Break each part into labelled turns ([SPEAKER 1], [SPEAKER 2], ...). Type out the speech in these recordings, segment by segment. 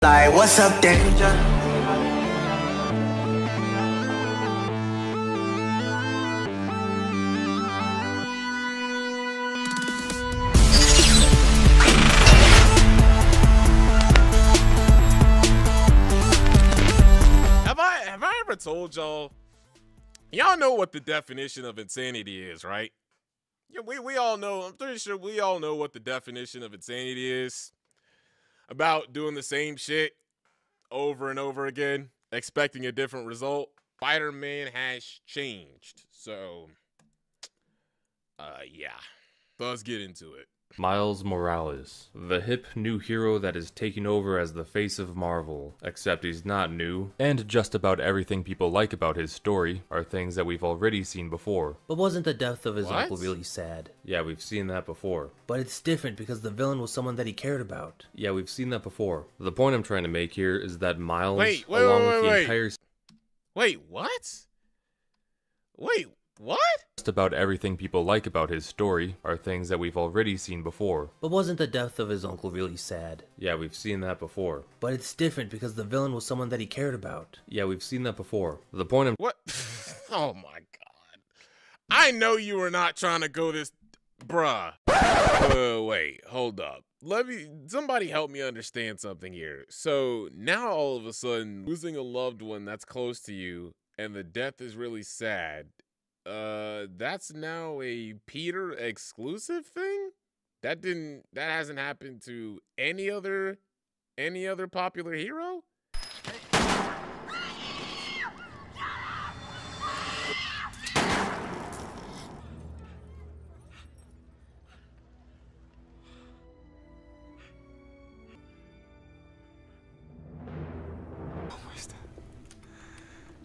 [SPEAKER 1] Like, what's up, danger?
[SPEAKER 2] Have I ever told y'all know what the definition of insanity is, right? Yeah, we all know. I'm pretty sure we all know what the definition of insanity is. About doing the same shit over and over again, expecting a different result. Spider-Man has changed. So, yeah. Let's get into it.
[SPEAKER 3] Miles Morales, the hip new hero that is taking over as the face of Marvel, except he's not new, and just about everything people like about his story are things that we've already seen before.
[SPEAKER 4] But wasn't the death of his uncle really sad?
[SPEAKER 3] Yeah, we've seen that before.
[SPEAKER 4] But it's different because the villain was someone that he cared about.
[SPEAKER 3] Yeah, we've seen that before. The point I'm trying to make here is that Miles,
[SPEAKER 2] Wait,
[SPEAKER 3] entire...
[SPEAKER 2] Wait, what? Wait, what?
[SPEAKER 3] Just about everything people like about his story are things that we've already seen before.
[SPEAKER 4] But wasn't the death of his uncle really sad?
[SPEAKER 3] Yeah, we've seen that before.
[SPEAKER 4] But it's different because the villain was someone that he cared about.
[SPEAKER 3] Yeah, we've seen that before. The point I'm...
[SPEAKER 2] What? Oh my god. I know you were not trying to go this... Bruh. Wait, hold up. Somebody help me understand something here. So, now all of a sudden, losing a loved one that's close to you, and the death is really sad... that's now a Peter exclusive thing? That hasn't happened to any other popular hero?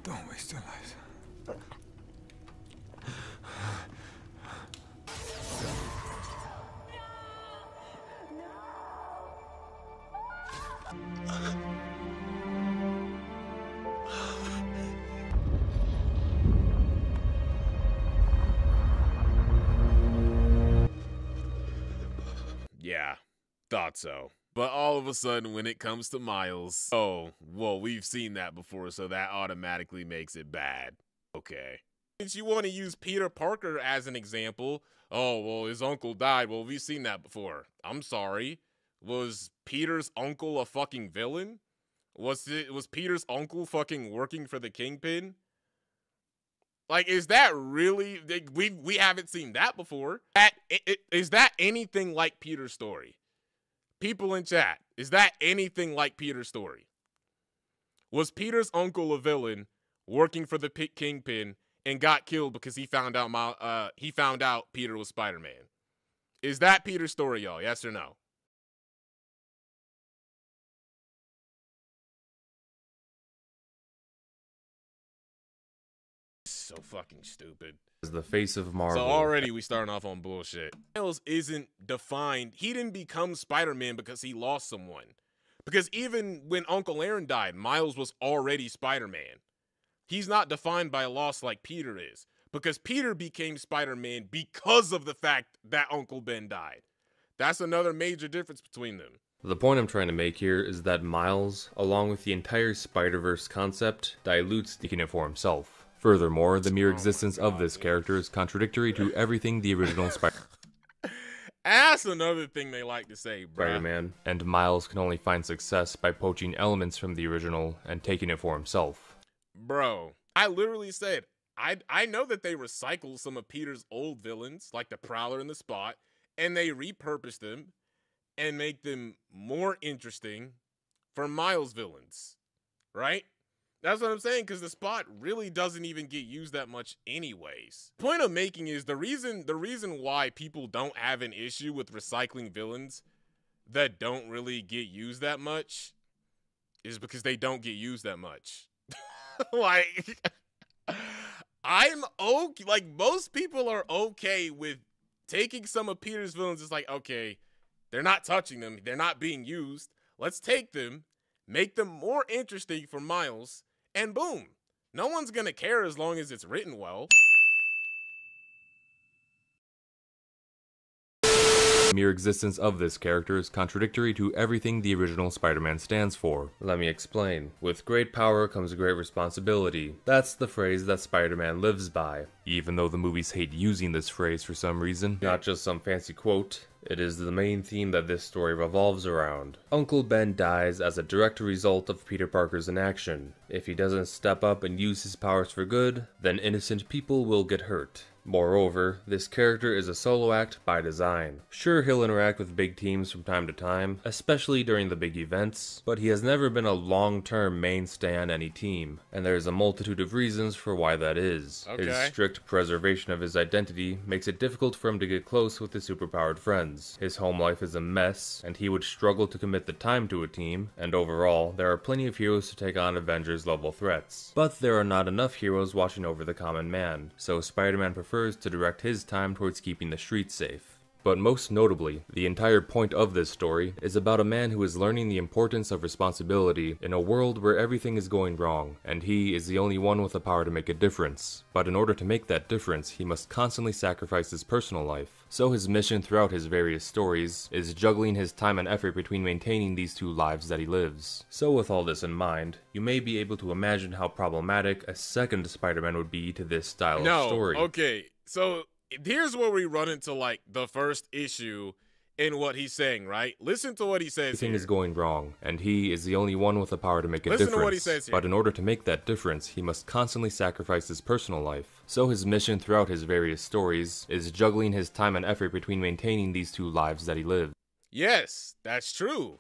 [SPEAKER 5] Don't waste your life.
[SPEAKER 2] Yeah, thought so. But all of a sudden, when it comes to Miles, oh, well, we've seen that before, so that automatically makes it bad. Okay. Since you want to use Peter Parker as an example, oh, well, his uncle died. Well, we've seen that before. I'm sorry. Was Peter's uncle a fucking villain? Was Peter's uncle fucking working for the Kingpin? Like, is that really... We haven't seen that before. Is that anything like Peter's story? People in chat, is that anything like Peter's story? Was Peter's uncle a villain working for the Kingpin and got killed because he found out Peter was Spider-Man? Is that Peter's story, y'all? Yes or no? So fucking stupid.
[SPEAKER 3] Is the face of Marvel.
[SPEAKER 2] So already we starting off on bullshit. Miles isn't defined. He didn't become Spider-Man because he lost someone. Because even when Uncle Aaron died, Miles was already Spider-Man. He's not defined by a loss like Peter is. Because Peter became Spider-Man because of the fact that Uncle Ben died. That's another major difference between them.
[SPEAKER 3] The point I'm trying to make here is that Miles, along with the entire Spider-Verse concept, dilutes taking it for himself. Furthermore, the mere existence of this character is contradictory to everything the original
[SPEAKER 2] That's another thing they like to say, bro.
[SPEAKER 3] Spider-Man, and Miles can only find success by poaching elements from the original and taking it for himself.
[SPEAKER 2] Bro, I literally said, I know that they recycle some of Peter's old villains, like the Prowler and the Spot, and they repurpose them and make them more interesting for Miles villains, right? That's what I'm saying, because the Spot really doesn't even get used that much anyways. The point I'm making is the reason why people don't have an issue with recycling villains that don't really get used that much is because they don't get used that much. Like, I'm okay. Like, most people are okay with taking some of Peter's villains. It's like, okay, they're not touching them. They're not being used. Let's take them, make them more interesting for Miles, and boom, no one's gonna care as long as it's written well.
[SPEAKER 3] The mere existence of this character is contradictory to everything the original Spider-Man stands for. Let me explain. With great power comes great responsibility. That's the phrase that Spider-Man lives by, even though the movies hate using this phrase for some reason. Not just some fancy quote. It is the main theme that this story revolves around. Uncle Ben dies as a direct result of Peter Parker's inaction. If he doesn't step up and use his powers for good, then innocent people will get hurt. Moreover, this character is a solo act by design. Sure, he'll interact with big teams from time to time, especially during the big events, but he has never been a long-term mainstay on any team, and there is a multitude of reasons for why that is.
[SPEAKER 2] Okay.
[SPEAKER 3] His strict preservation of his identity makes it difficult for him to get close with his superpowered friends. His home life is a mess, and he would struggle to commit the time to a team, and overall, there are plenty of heroes to take on Avengers-level threats. But there are not enough heroes watching over the common man, so Spider-Man prefers to direct his time towards keeping the streets safe. But most notably, the entire point of this story is about a man who is learning the importance of responsibility in a world where everything is going wrong, and he is the only one with the power to make a difference. But in order to make that difference, he must constantly sacrifice his personal life. So his mission throughout his various stories is juggling his time and effort between maintaining these two lives that he lives. So with all this in mind, you may be able to imagine how problematic a second Spider-Man would be to this style of story.
[SPEAKER 2] Okay, so here's where we run into like the first issue in what he's saying, right? Listen to what he says.
[SPEAKER 3] Everything
[SPEAKER 2] here.
[SPEAKER 3] is going wrong, and he is the only one with the power to make a
[SPEAKER 2] Listen
[SPEAKER 3] difference.
[SPEAKER 2] to what he says here.
[SPEAKER 3] But in order to make that difference, he must constantly sacrifice his personal life. So his mission throughout his various stories is juggling his time and effort between maintaining these two lives that he lives.
[SPEAKER 2] Yes, that's true.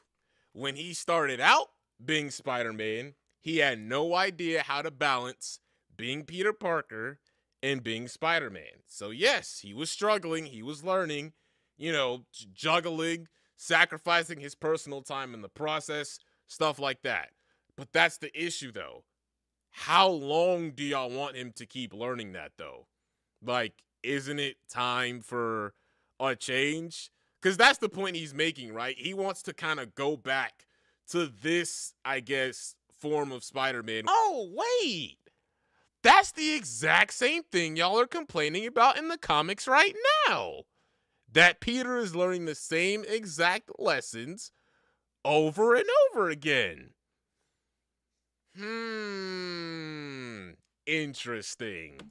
[SPEAKER 2] When he started out being Spider-Man, he had no idea how to balance being Peter Parker and being Spider-Man. So yes, he was struggling, he was learning, juggling, sacrificing his personal time in the process, stuff like that. But that's the issue though. How long do y'all want him to keep learning that though? Like, isn't it time for a change? Because that's the point he's making, right? He wants to kind of go back to this, I guess, form of Spider-Man. Oh, wait! That's the exact same thing y'all are complaining about in the comics right now. That Peter is learning the same exact lessons over and over again. Interesting.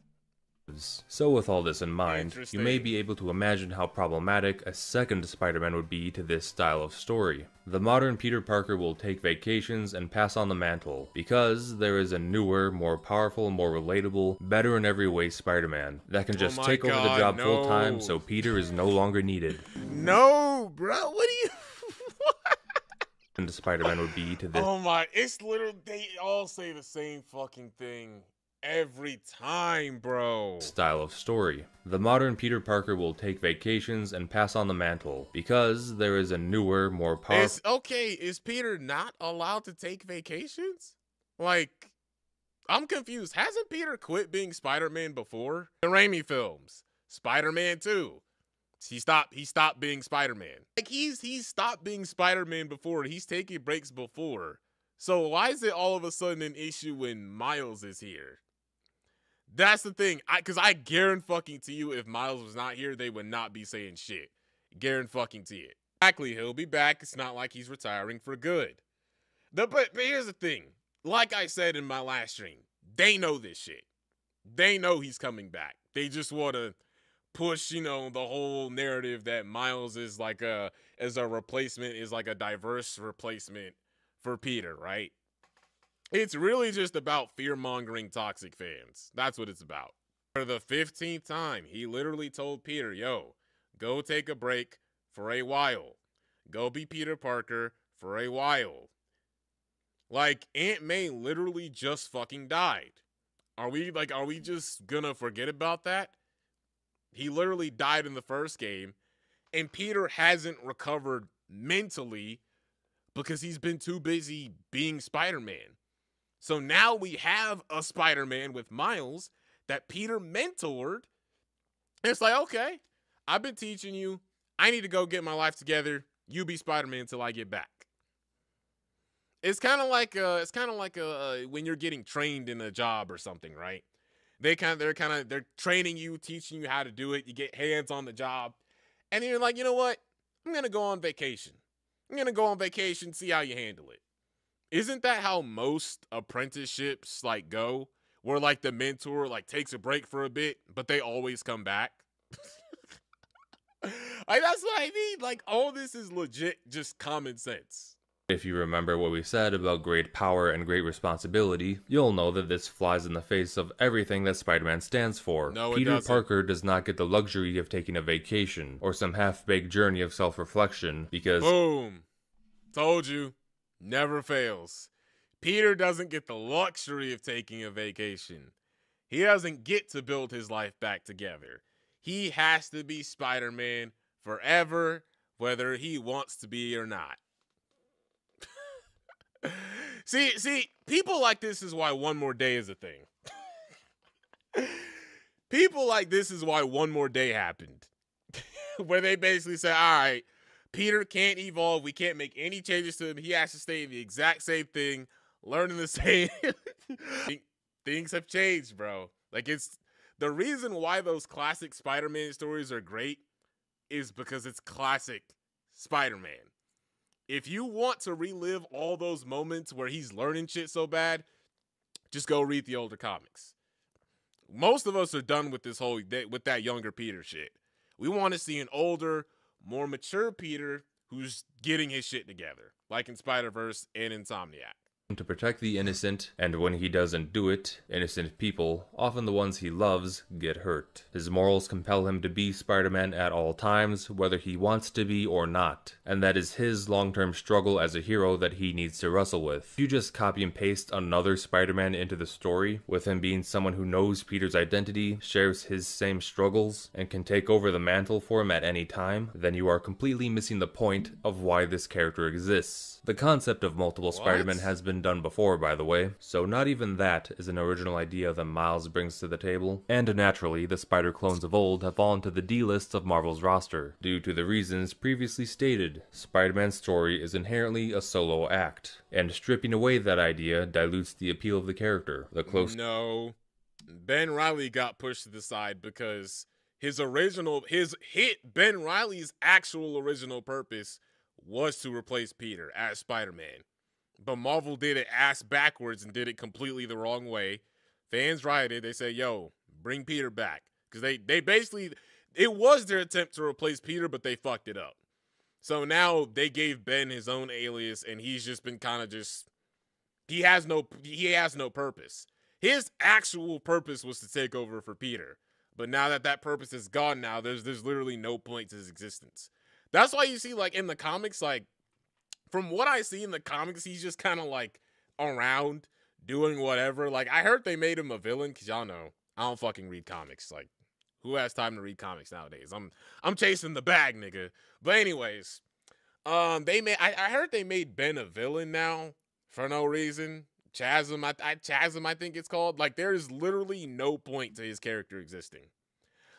[SPEAKER 3] So with all this in mind, you may be able to imagine how problematic a second Spider-Man would be to this style of story. The modern Peter Parker will take vacations and pass on the mantle, because there is a newer, more powerful, more relatable, better in every way Spider-Man that can just take over the job full time, so Peter is no longer needed.
[SPEAKER 2] No, bro, what do you...
[SPEAKER 3] And Spider-Man would be to this...
[SPEAKER 2] Oh my, it's literally, they all say the same fucking thing. Every time, bro.
[SPEAKER 3] Style of story. The modern Peter Parker will take vacations and pass on the mantle, because there is a newer, more powerful...
[SPEAKER 2] Is Peter not allowed to take vacations? Like, I'm confused. Hasn't Peter quit being Spider-Man before? The Raimi films. Spider-Man 2. He stopped being Spider-Man. Like, he's stopped being Spider-Man before. He's taking breaks before. So why is it all of a sudden an issue when Miles is here? That's the thing. Because I guarantee to you, if Miles was not here, they would not be saying shit. Guarantee to it. Exactly, he'll be back. It's not like he's retiring for good. But here's the thing. Like I said in my last stream, they know this shit. They know he's coming back. They just want to push, the whole narrative that Miles is like a replacement, is like a diverse replacement for Peter, right? It's really just about fear-mongering toxic fans. That's what it's about. For the 15th time, he literally told Peter, yo, go take a break for a while. Go be Peter Parker for a while. Like, Aunt May literally just fucking died. Are we just gonna forget about that? He literally died in the first game, and Peter hasn't recovered mentally because he's been too busy being Spider-Man. So now we have a Spider-Man with Miles that Peter mentored. And it's like, okay, I've been teaching you. I need to go get my life together. You be Spider-Man until I get back. It's kind of like when you're getting trained in a job or something, right? They're training you, teaching you how to do it. You get hands on the job, and then you're like, you know what? I'm going to go on vacation. I'm going to go on vacation, see how you handle it. Isn't that how most apprenticeships like go? Where like the mentor like takes a break for a bit, but they always come back? Like that's what I mean. Like all this is legit just common sense.
[SPEAKER 3] If you remember what we said about great power and great responsibility, you'll know that this flies in the face of everything that Spider-Man stands for.
[SPEAKER 2] No,
[SPEAKER 3] Peter
[SPEAKER 2] doesn't.
[SPEAKER 3] Parker does not get the luxury of taking a vacation or some half-baked journey of self-reflection because...
[SPEAKER 2] Boom. Told you. Never fails. Peter doesn't get the luxury of taking a vacation. He doesn't get to build his life back together. He has to be Spider-Man forever, whether he wants to be or not. See, people like this is why one more day is a thing. People like this is why one more day happened. Where they basically say, all right, Peter can't evolve. We can't make any changes to him. He has to stay the exact same thing, learning the same. Things have changed, bro. Like it's the reason why those classic Spider-Man stories are great is because it's classic Spider-Man. If you want to relive all those moments where he's learning shit so bad, just go read the older comics. Most of us are done with this whole with that younger Peter shit. We want to see an older, more mature Peter who's getting his shit together, like in Spider-Verse and Insomniac.
[SPEAKER 3] To protect the innocent, and when he doesn't do it, innocent people, often the ones he loves, get hurt. His morals compel him to be Spider-Man at all times, whether he wants to be or not, and that is his long-term struggle as a hero that he needs to wrestle with. If you just copy and paste another Spider-Man into the story, with him being someone who knows Peter's identity, shares his same struggles, and can take over the mantle for him at any time, then you are completely missing the point of why this character exists. The concept of multiple Spider-Men has been done before, by the way, so not even that is an original idea that Miles brings to the table. And naturally, the Spider clones of old have fallen to the D-list of Marvel's roster, due to the reasons previously stated. Spider-Man's story is inherently a solo act, and stripping away that idea dilutes the appeal of the character.
[SPEAKER 2] No, Ben Reilly got pushed to the side because Ben Reilly's actual original purpose was to replace Peter as Spider-Man. But Marvel did it ass backwards and did it completely the wrong way. Fans rioted. They said, yo, bring Peter back. Because they basically, it was their attempt to replace Peter, but they fucked it up. So now they gave Ben his own alias, and he's just been kind of just, he has no purpose. His actual purpose was to take over for Peter. But now that purpose is gone now, there's literally no point to his existence. That's why you see, like, in the comics, like, from what I see in the comics, he's just kind of, like, around doing whatever. Like, I heard they made him a villain, because y'all know, I don't fucking read comics. Like, who has time to read comics nowadays? I'm chasing the bag, nigga. But anyways, I heard they made Ben a villain now for no reason. Chasm, I think it's called. Like, there's literally no point to his character existing.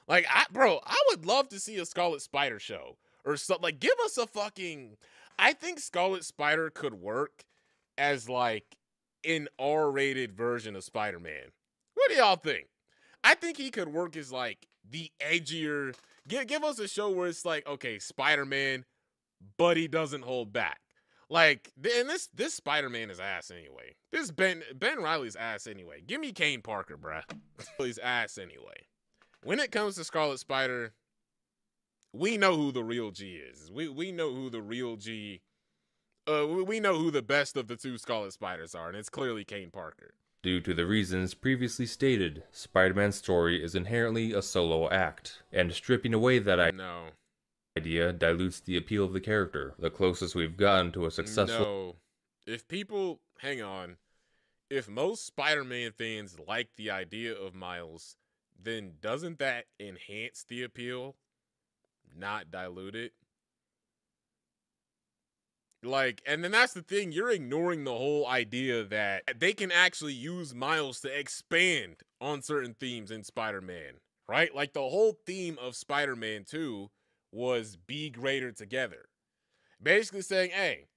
[SPEAKER 2] Like, I would love to see a Scarlet Spider show. Or something, like, give us a fucking, I think Scarlet Spider could work as, like, an R-rated version of Spider-Man. What do y'all think? I think he could work as, like, the edgier, give us a show where it's like, okay, Spider-Man, but he doesn't hold back. Like, and this Spider-Man is ass anyway. This Ben Reilly's ass anyway. Give me Kane Parker, bruh. He's ass anyway. When it comes to Scarlet Spider, we know who the real G is. We know who the real G. We know who the best of the two Scarlet Spiders are, and it's clearly Kane Parker.
[SPEAKER 3] Due to the reasons previously stated, Spider-Man's story is inherently a solo act, and stripping away that idea dilutes the appeal of the character. The closest we've gotten to a successful...
[SPEAKER 2] No. If most Spider-Man fans like the idea of Miles, then doesn't that enhance the appeal? Not dilute it. Like, and then that's the thing, you're ignoring the whole idea that they can actually use Miles to expand on certain themes in Spider-Man, right? Like, the whole theme of Spider-Man 2 was be greater together. Basically saying, hey,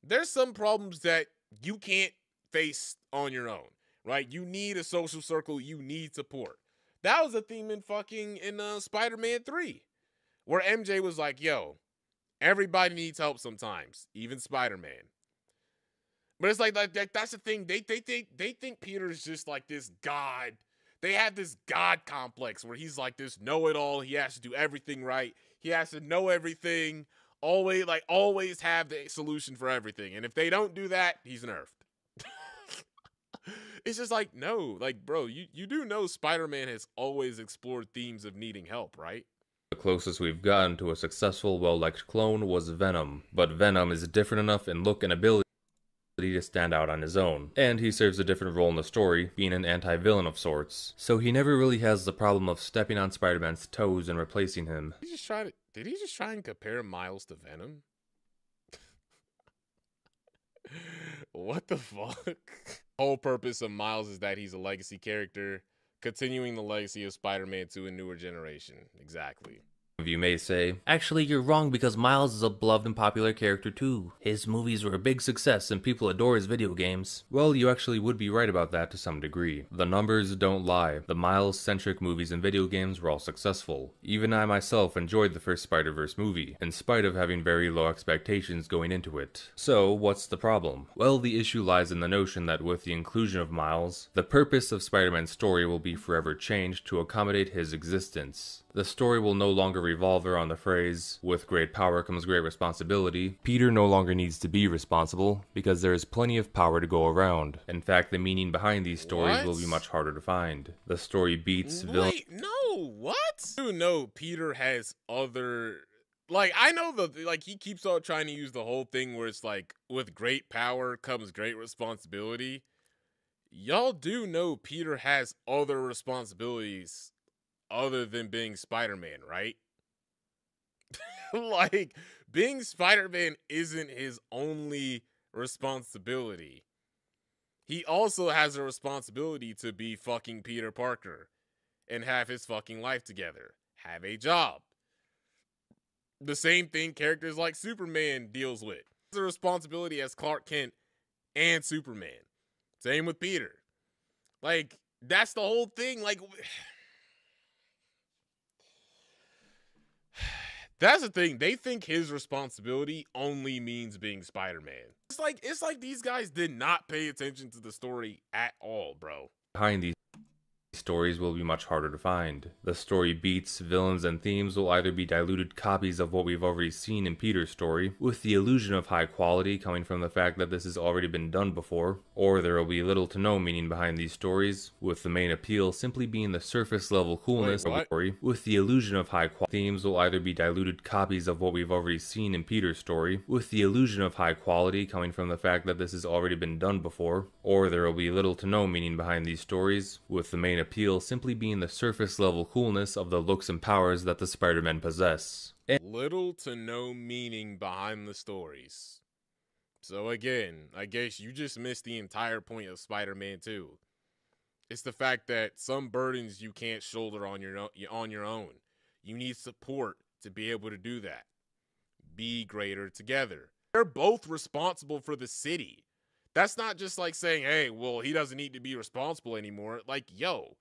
[SPEAKER 2] there's some problems that you can't face on your own, right? You need a social circle, you need support. That was a theme in Spider-Man 3. Where MJ was like, yo, Everybody needs help sometimes, even Spider-Man. But it's like that's the thing. They think Peter's just like this god. They have this god complex where he's like this know-it-all. He has to do everything right. He has to know everything. Always have the solution for everything. And if they don't do that, he's nerfed. It's just like, no, like, bro, you do know Spider-Man has always explored themes of needing help, right?
[SPEAKER 3] The closest we've gotten to a successful, well-liked clone was Venom, but Venom is different enough in look and ability to stand out on his own, and he serves a different role in the story, being an anti-villain of sorts, so he never really has the problem of stepping on Spider-Man's toes and replacing him.
[SPEAKER 2] Did he just try and compare Miles to Venom? What the fuck? Whole purpose of Miles is that he's a legacy character, continuing the legacy of Spider-Man to a newer generation. Exactly.
[SPEAKER 3] You may say,
[SPEAKER 4] Actually, you're wrong because Miles is a beloved and popular character too. His movies were a big success and people adore his video games.
[SPEAKER 3] well, you actually would be right about that to some degree. The numbers don't lie. The Miles-centric movies and video games were all successful. Even I myself enjoyed the first Spider-Verse movie, in spite of having very low expectations going into it. So, what's the problem? Well, the issue lies in the notion that with the inclusion of Miles, the purpose of Spider-Man's story will be forever changed to accommodate his existence. The story will no longer revolve around the phrase, with great power comes great responsibility. Peter no longer needs to be responsible, because there is plenty of power to go around. In fact, the meaning behind these stories will be much harder to find. The story beats villain.
[SPEAKER 2] Wait, no, what? You know Peter has other... Like, I know he keeps on trying to use the whole thing where it's like, with great power comes great responsibility. Y'all do know Peter has other responsibilities other than being Spider-Man, right? Like, being Spider-Man isn't his only responsibility. He also has a responsibility to be fucking Peter Parker and have his fucking life together. Have a job. The same thing characters like Superman deals with. It's a responsibility as Clark Kent and Superman. Same with Peter. Like, that's the whole thing. Like... That's the thing. They think his responsibility only means being Spider-Man. It's like these guys did not pay attention to the story at all, bro.
[SPEAKER 3] Behind these stories will be much harder to find. The story beats, villains, and themes will either be diluted copies of what we've already seen in Peter's story, with the illusion of high quality coming from the fact that this has already been done before, or there will be little to no meaning behind these stories, with the main appeal simply being the surface level coolness of the story, with the illusion of high quality. Themes will either be diluted copies of what we've already seen in Peter's story, with the illusion of high quality coming from the fact that this has already been done before, or there will be little to no meaning behind these stories, with the main appeal simply being the surface level coolness of the looks and powers that the Spider-Men possess.
[SPEAKER 2] Little to no meaning behind the stories. So again, I guess you just missed the entire point of Spider-Man 2. It's the fact that some burdens you can't shoulder on your own. You need support to be able to do that. Be greater together. They're both responsible for the city. That's not just like saying, hey, well, he doesn't need to be responsible anymore. Like, yo,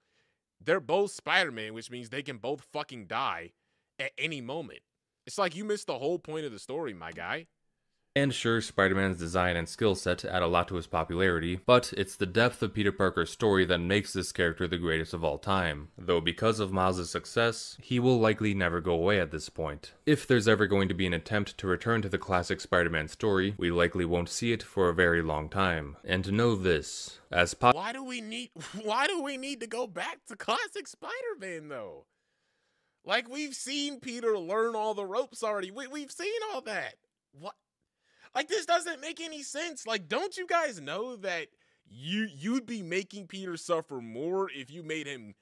[SPEAKER 2] they're both Spider-Man, which means they can both fucking die at any moment. It's like you missed the whole point of the story, my guy.
[SPEAKER 3] And sure, Spider-Man's design and skill set add a lot to his popularity, but it's the depth of Peter Parker's story that makes this character the greatest of all time. Though because of Miles' success, he will likely never go away at this point. If there's ever going to be an attempt to return to the classic Spider-Man story, we likely won't see it for a very long time. And to know this,
[SPEAKER 2] why do we need to go back to classic Spider-Man though? Like, we've seen Peter learn all the ropes already. We've seen all that. What? Like, this doesn't make any sense. Like, don't you guys know that you'd be making Peter suffer more if you made him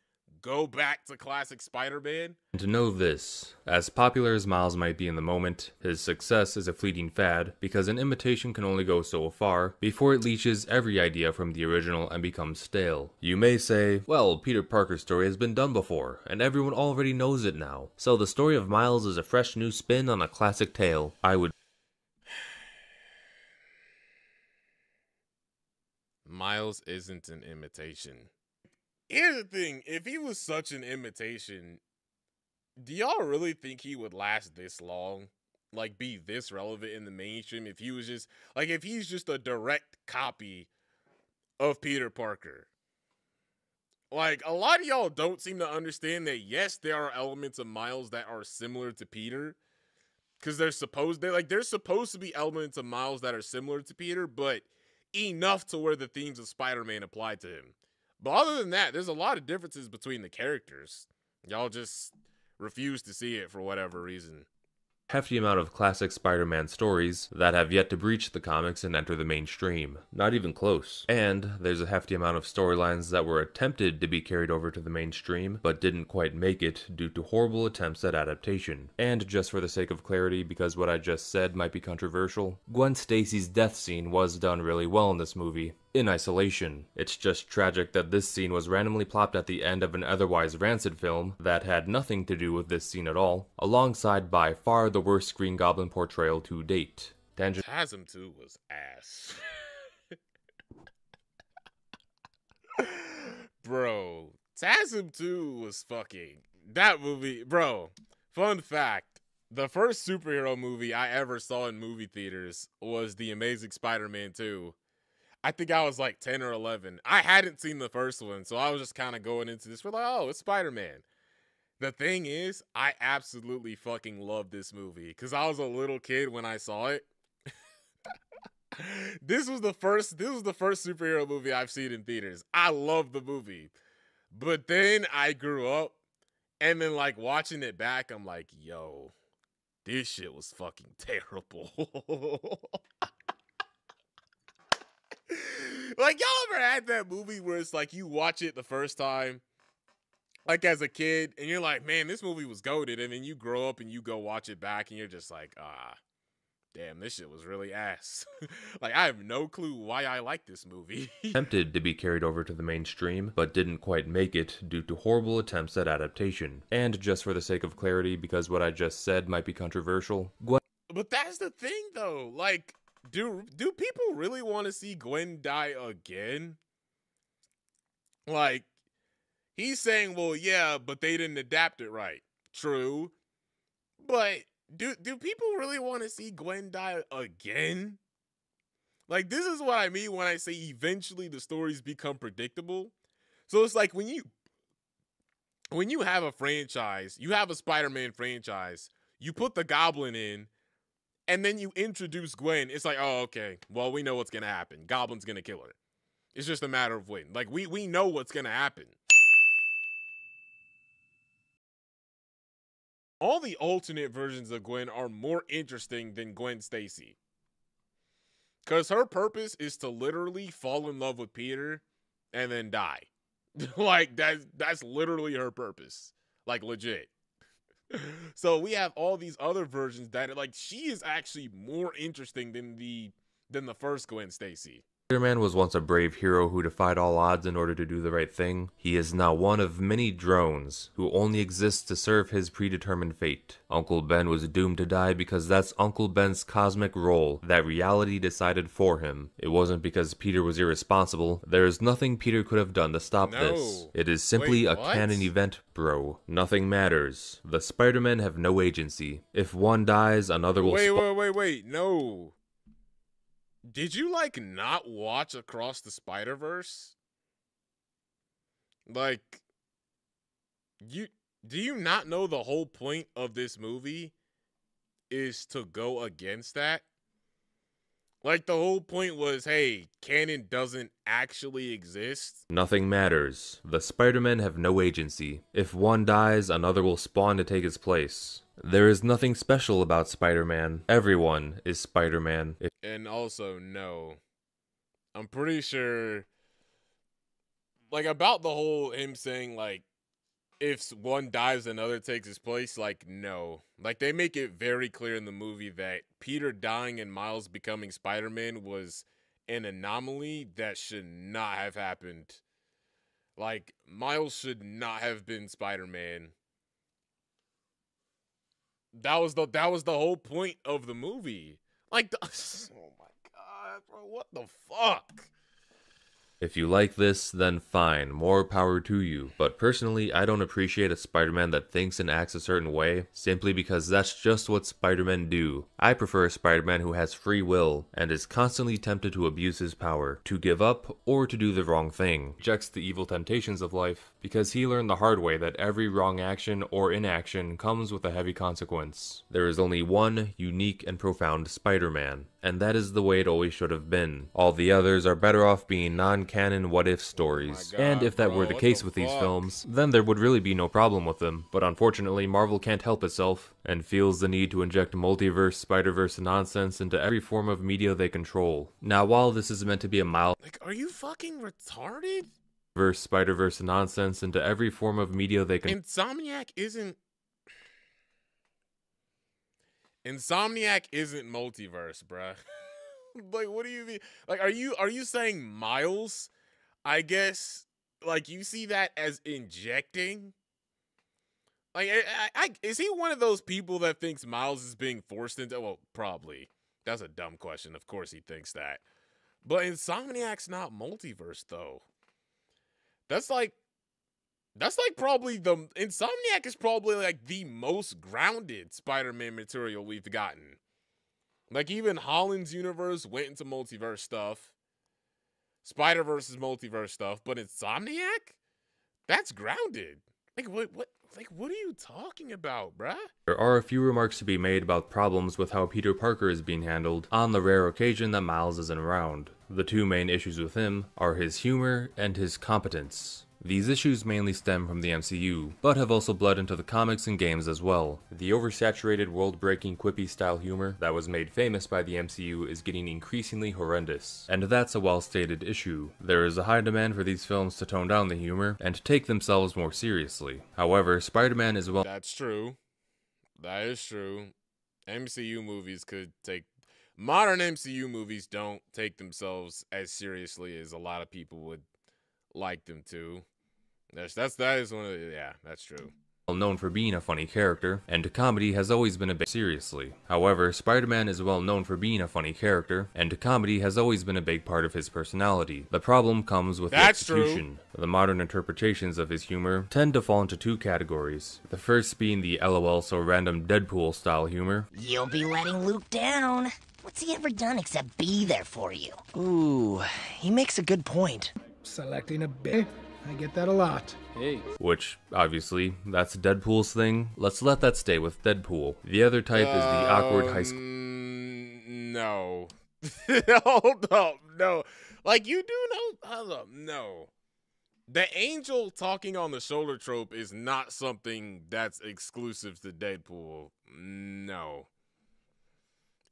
[SPEAKER 2] go back to classic Spider-Man?
[SPEAKER 3] And to know this, as popular as Miles might be in the moment, his success is a fleeting fad, because an imitation can only go so far before it leaches every idea from the original and becomes stale. You may say, well, Peter Parker's story has been done before, and everyone already knows it now, so the story of Miles is a fresh new spin on a classic tale.
[SPEAKER 2] Miles isn't an imitation. Here's the thing, if he was such an imitation, do y'all really think he would last this long? like be this relevant in the mainstream if he was just like if he's just a direct copy of Peter Parker. Like, a lot of y'all don't seem to understand that, yes, there are elements of Miles that are similar to Peter. Because there's supposed to be elements of Miles that are similar to Peter, but enough to where the themes of Spider-Man apply to him. But other than that, there's a lot of differences between the characters. Y'all just refuse to see it for whatever reason.
[SPEAKER 3] Hefty amount of classic Spider-Man stories that have yet to breach the comics and enter the mainstream. Not even close. And there's a hefty amount of storylines that were attempted to be carried over to the mainstream, but didn't quite make it due to horrible attempts at adaptation. And just for the sake of clarity, because what I just said might be controversial, Gwen Stacy's death scene was done really well in this movie. In isolation. It's just tragic that this scene was randomly plopped at the end of an otherwise rancid film that had nothing to do with this scene at all, alongside by far the worst Green Goblin portrayal to date.
[SPEAKER 2] Chasm 2 was ass. Bro, Chasm 2 was fucking... That movie... Bro, fun fact. The first superhero movie I ever saw in movie theaters was The Amazing Spider-Man 2. I think I was like 10 or 11. I hadn't seen the first one, so I was just kind of going into this. We're like, oh, it's Spider-Man. The thing is, I absolutely fucking love this movie because I was a little kid when I saw it. This was the first superhero movie I've seen in theaters. I love the movie. But then I grew up, and then like watching it back, I'm like, yo, this shit was fucking terrible. Like, y'all ever had that movie where it's like you watch it the first time, like as a kid, and you're like, man, this movie was goated, and then you grow up and you go watch it back, and you're just like, damn, this shit was really ass. Like, I have no clue why I like this movie.
[SPEAKER 3] Attempted to be carried over to the mainstream, but didn't quite make it due to horrible attempts at adaptation. And just for the sake of clarity, because what I just said might be controversial,
[SPEAKER 2] But that's the thing, though. Like, do people really want to see Gwen die again? Like, he's saying, well, yeah, but they didn't adapt it right. True. But do people really want to see Gwen die again? Like, this is what I mean when I say eventually the stories become predictable. So it's like when you have a franchise, you have a Spider-Man franchise, you put the Goblin in, and then you introduce Gwen, it's like, oh, okay, well, we know what's going to happen. Goblin's going to kill her. It's just a matter of when. Like, we know what's going to happen. All the alternate versions of Gwen are more interesting than Gwen Stacy. Because her purpose is to literally fall in love with Peter and then die. Like, that's literally her purpose. Like, legit. So we have all these other versions that are like, she is actually more interesting than the first Gwen Stacy.
[SPEAKER 3] Spider-Man was once a brave hero who defied all odds in order to do the right thing. He is now one of many drones who only exist to serve his predetermined fate. Uncle Ben was doomed to die because that's Uncle Ben's cosmic role that reality decided for him. It wasn't because Peter was irresponsible. There is nothing Peter could have done to stop this. It is simply a canon event, bro. Nothing matters. The Spider-Men have no agency. If one dies, another will
[SPEAKER 2] Wait, no. Did you, like, not watch Across the Spider-Verse? Like, do you not know the whole point of this movie is to go against that? Like, the whole point was, hey, canon doesn't actually exist.
[SPEAKER 3] Nothing matters. The Spider-Men have no agency. If one dies, another will spawn to take his place. There is nothing special about Spider-Man. Everyone is Spider-Man.
[SPEAKER 2] And also, no. I'm pretty sure, like, about the whole him saying, like, if one dies, another takes his place, like, no. Like, they make it very clear in the movie that Peter dying and Miles becoming Spider-Man was an anomaly that should not have happened. Like, Miles should not have been Spider-Man. That was the whole point of the movie. Like, oh my god, bro, what the fuck?
[SPEAKER 3] If you like this, then fine, more power to you. But personally, I don't appreciate a Spider-Man that thinks and acts a certain way, simply because that's just what Spider-Men do. I prefer a Spider-Man who has free will, and is constantly tempted to abuse his power, to give up, or to do the wrong thing. Rejects the evil temptations of life, because he learned the hard way that every wrong action or inaction comes with a heavy consequence. There is only one unique and profound Spider-Man, and that is the way it always should have been. All the others are better off being non-canon what-if stories.
[SPEAKER 2] Oh my God,
[SPEAKER 3] and if that
[SPEAKER 2] bro,
[SPEAKER 3] were the
[SPEAKER 2] what
[SPEAKER 3] case
[SPEAKER 2] the
[SPEAKER 3] with these
[SPEAKER 2] fuck?
[SPEAKER 3] films, then there would really be no problem with them. But unfortunately, Marvel can't help itself, and feels the need to inject multiverse, Spider-Verse nonsense into every form of media they control. Now, while this is meant to be a mild
[SPEAKER 2] Like, are you fucking retarded?
[SPEAKER 3] Spider-Verse nonsense into every form of media they can
[SPEAKER 2] Insomniac isn't multiverse, bruh. Like, what do you mean? Like, are you saying Miles? I guess, like, you see that as injecting? Like, is he one of those people that thinks Miles is being forced into? Well, probably. That's a dumb question. Of course he thinks that. But Insomniac's not multiverse, though. That's like probably Insomniac is probably like the most grounded Spider-Man material we've gotten. Like, even Holland's universe went into multiverse stuff. Spider-Verse is multiverse stuff, but Insomniac? That's grounded. Like, what are you talking about, bruh?
[SPEAKER 3] There are a few remarks to be made about problems with how Peter Parker is being handled on the rare occasion that Miles isn't around. The two main issues with him are his humor and his competence. These issues mainly stem from the MCU, but have also bled into the comics and games as well. The oversaturated, world-breaking, quippy-style humor that was made famous by the MCU is getting increasingly horrendous, and that's a well-stated issue. There is a high demand for these films to tone down the humor and take themselves more seriously. However, Spider-Man is well
[SPEAKER 2] That's true. That is true. MCU movies could take... Modern MCU movies don't take themselves as seriously as a lot of people would like them to. That is one of the... Yeah, that's true.
[SPEAKER 3] known for being a funny character, and comedy has always been a big seriously. However, Spider-Man is well known for being a funny character, and comedy has always been a big part of his personality. The problem comes with the execution. The modern interpretations of his humor tend to fall into two categories. The first being the LOL so random Deadpool style humor.
[SPEAKER 1] You'll be letting Luke down. What's he ever done except be there for you? Ooh, he makes a good point.
[SPEAKER 5] Selecting a bit. I get that a lot.
[SPEAKER 3] Which, obviously, that's Deadpool's thing. Let's let that stay with Deadpool. The other type is the awkward high school.
[SPEAKER 2] No. Hold up. No. Like, you do know. Hold up. No. The angel talking on the shoulder trope is not something that's exclusive to Deadpool. No.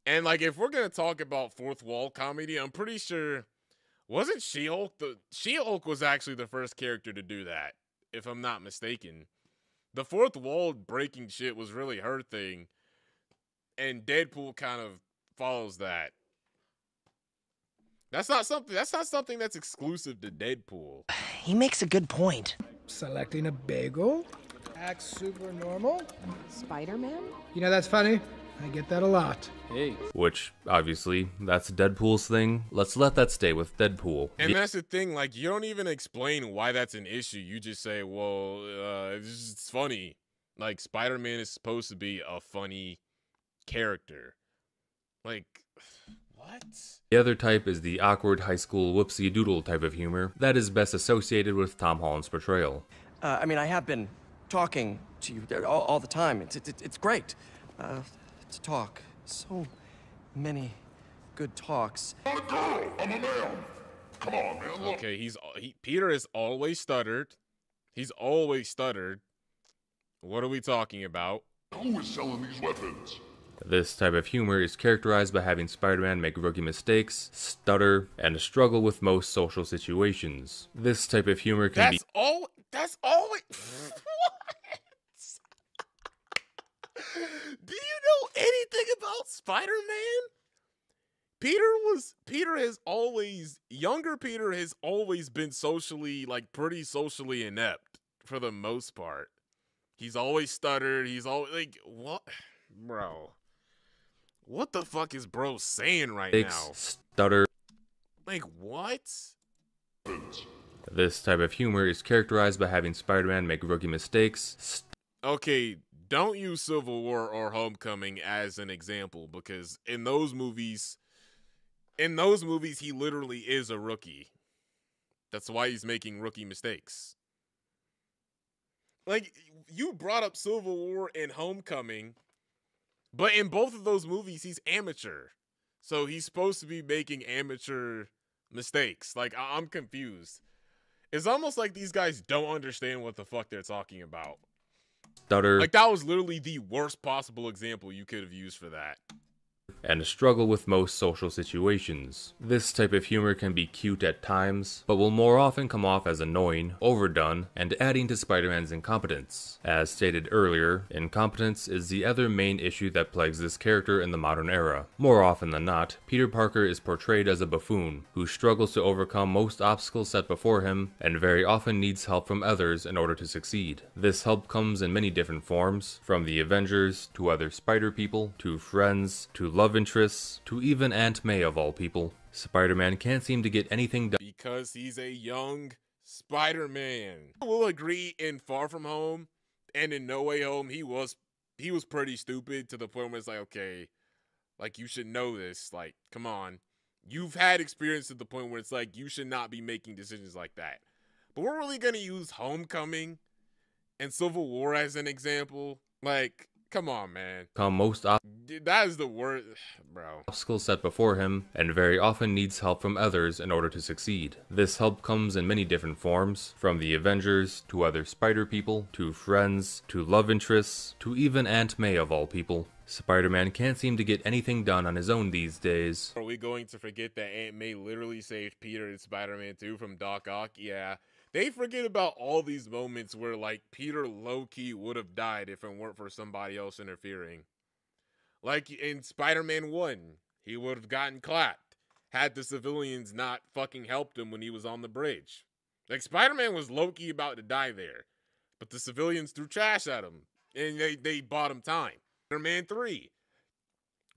[SPEAKER 2] And, like, if we're going to talk about fourth wall comedy, I'm pretty sure... Wasn't She-Hulk? She-Hulk was actually the first character to do that, if I'm not mistaken. The fourth wall breaking shit was really her thing, and Deadpool kind of follows that. That's not something that's exclusive to Deadpool.
[SPEAKER 1] He makes a good point.
[SPEAKER 5] Selecting a bagel. Act super normal.
[SPEAKER 6] Spider-Man?
[SPEAKER 5] You know, that's funny. I get that a lot.
[SPEAKER 3] Which, obviously, that's Deadpool's thing. Let's let that stay with Deadpool.
[SPEAKER 2] And that's the thing, like, you don't even explain why that's an issue. You just say, well, it's funny. Like, Spider-Man is supposed to be a funny character. Like, what?
[SPEAKER 3] The other type is the awkward high school whoopsie-doodle type of humor that is best associated with Tom Holland's portrayal.
[SPEAKER 7] I mean, I have been talking to you all the time. It's great to talk. So many good talks.
[SPEAKER 8] I'm a girl. I'm a man. Come on, man. Look.
[SPEAKER 2] Okay, Peter has always stuttered. He's always stuttered. What are we talking about?
[SPEAKER 8] Who is selling these weapons?
[SPEAKER 3] This type of humor is characterized by having Spider-Man make rookie mistakes, stutter, and struggle with most social situations. This type of humor can be...
[SPEAKER 2] That's all it... What? Do you know anything about Spider-Man? Younger Peter has always been socially, like, pretty socially inept for the most part. He's always stuttered. He's always, like, what? Bro. What the fuck is bro saying right now?
[SPEAKER 3] Stutter.
[SPEAKER 2] Like, what?
[SPEAKER 8] weapons.
[SPEAKER 3] This type of humor is characterized by having Spider-Man make rookie mistakes.
[SPEAKER 2] Okay, don't use Civil War or Homecoming as an example, because in those movies, he literally is a rookie. That's why he's making rookie mistakes. Like, you brought up Civil War and Homecoming, but in both of those movies, he's amateur. So he's supposed to be making amateur mistakes. Like, I'm confused. It's almost like these guys don't understand what the fuck they're talking about.
[SPEAKER 3] Stutter.
[SPEAKER 2] Like, that was literally the worst possible example you could have used for that.
[SPEAKER 3] And struggle with most social situations. This type of humor can be cute at times, but will more often come off as annoying, overdone, and adding to Spider-Man's incompetence. As stated earlier, incompetence is the other main issue that plagues this character in the modern era. More often than not, Peter Parker is portrayed as a buffoon, who struggles to overcome most obstacles set before him, and very often needs help from others in order to succeed. This help comes in many different forms, from the Avengers, to other Spider people, to friends, to love interests, to even Aunt May of all people. Spider-Man can't seem to get anything done
[SPEAKER 2] because he's a young Spider-Man. I will agree, in Far From Home and in No Way Home, he was pretty stupid, to the point where it's like, okay, like, you should know this. Like, come on. You've had experience to the point where it's like, you should not be making decisions like that. But we're really gonna use Homecoming and Civil War as an example? Like, come on, man. That is the word, bro.
[SPEAKER 3] Obstacles set before him, and very often needs help from others in order to succeed. This help comes in many different forms, from the Avengers, to other Spider people, to friends, to love interests, to even Aunt May of all people. Spider-Man can't seem to get anything done on his own these days.
[SPEAKER 2] Are we going to forget that Aunt May literally saved Peter in Spider-Man 2 from Doc Ock? Yeah. They forget about all these moments where, like, Peter low-key would have died if it weren't for somebody else interfering. Like, in Spider-Man 1, he would have gotten clapped had the civilians not fucking helped him when he was on the bridge. Like, Spider-Man was low-key about to die there, but the civilians threw trash at him, and they bought him time. Spider-Man 3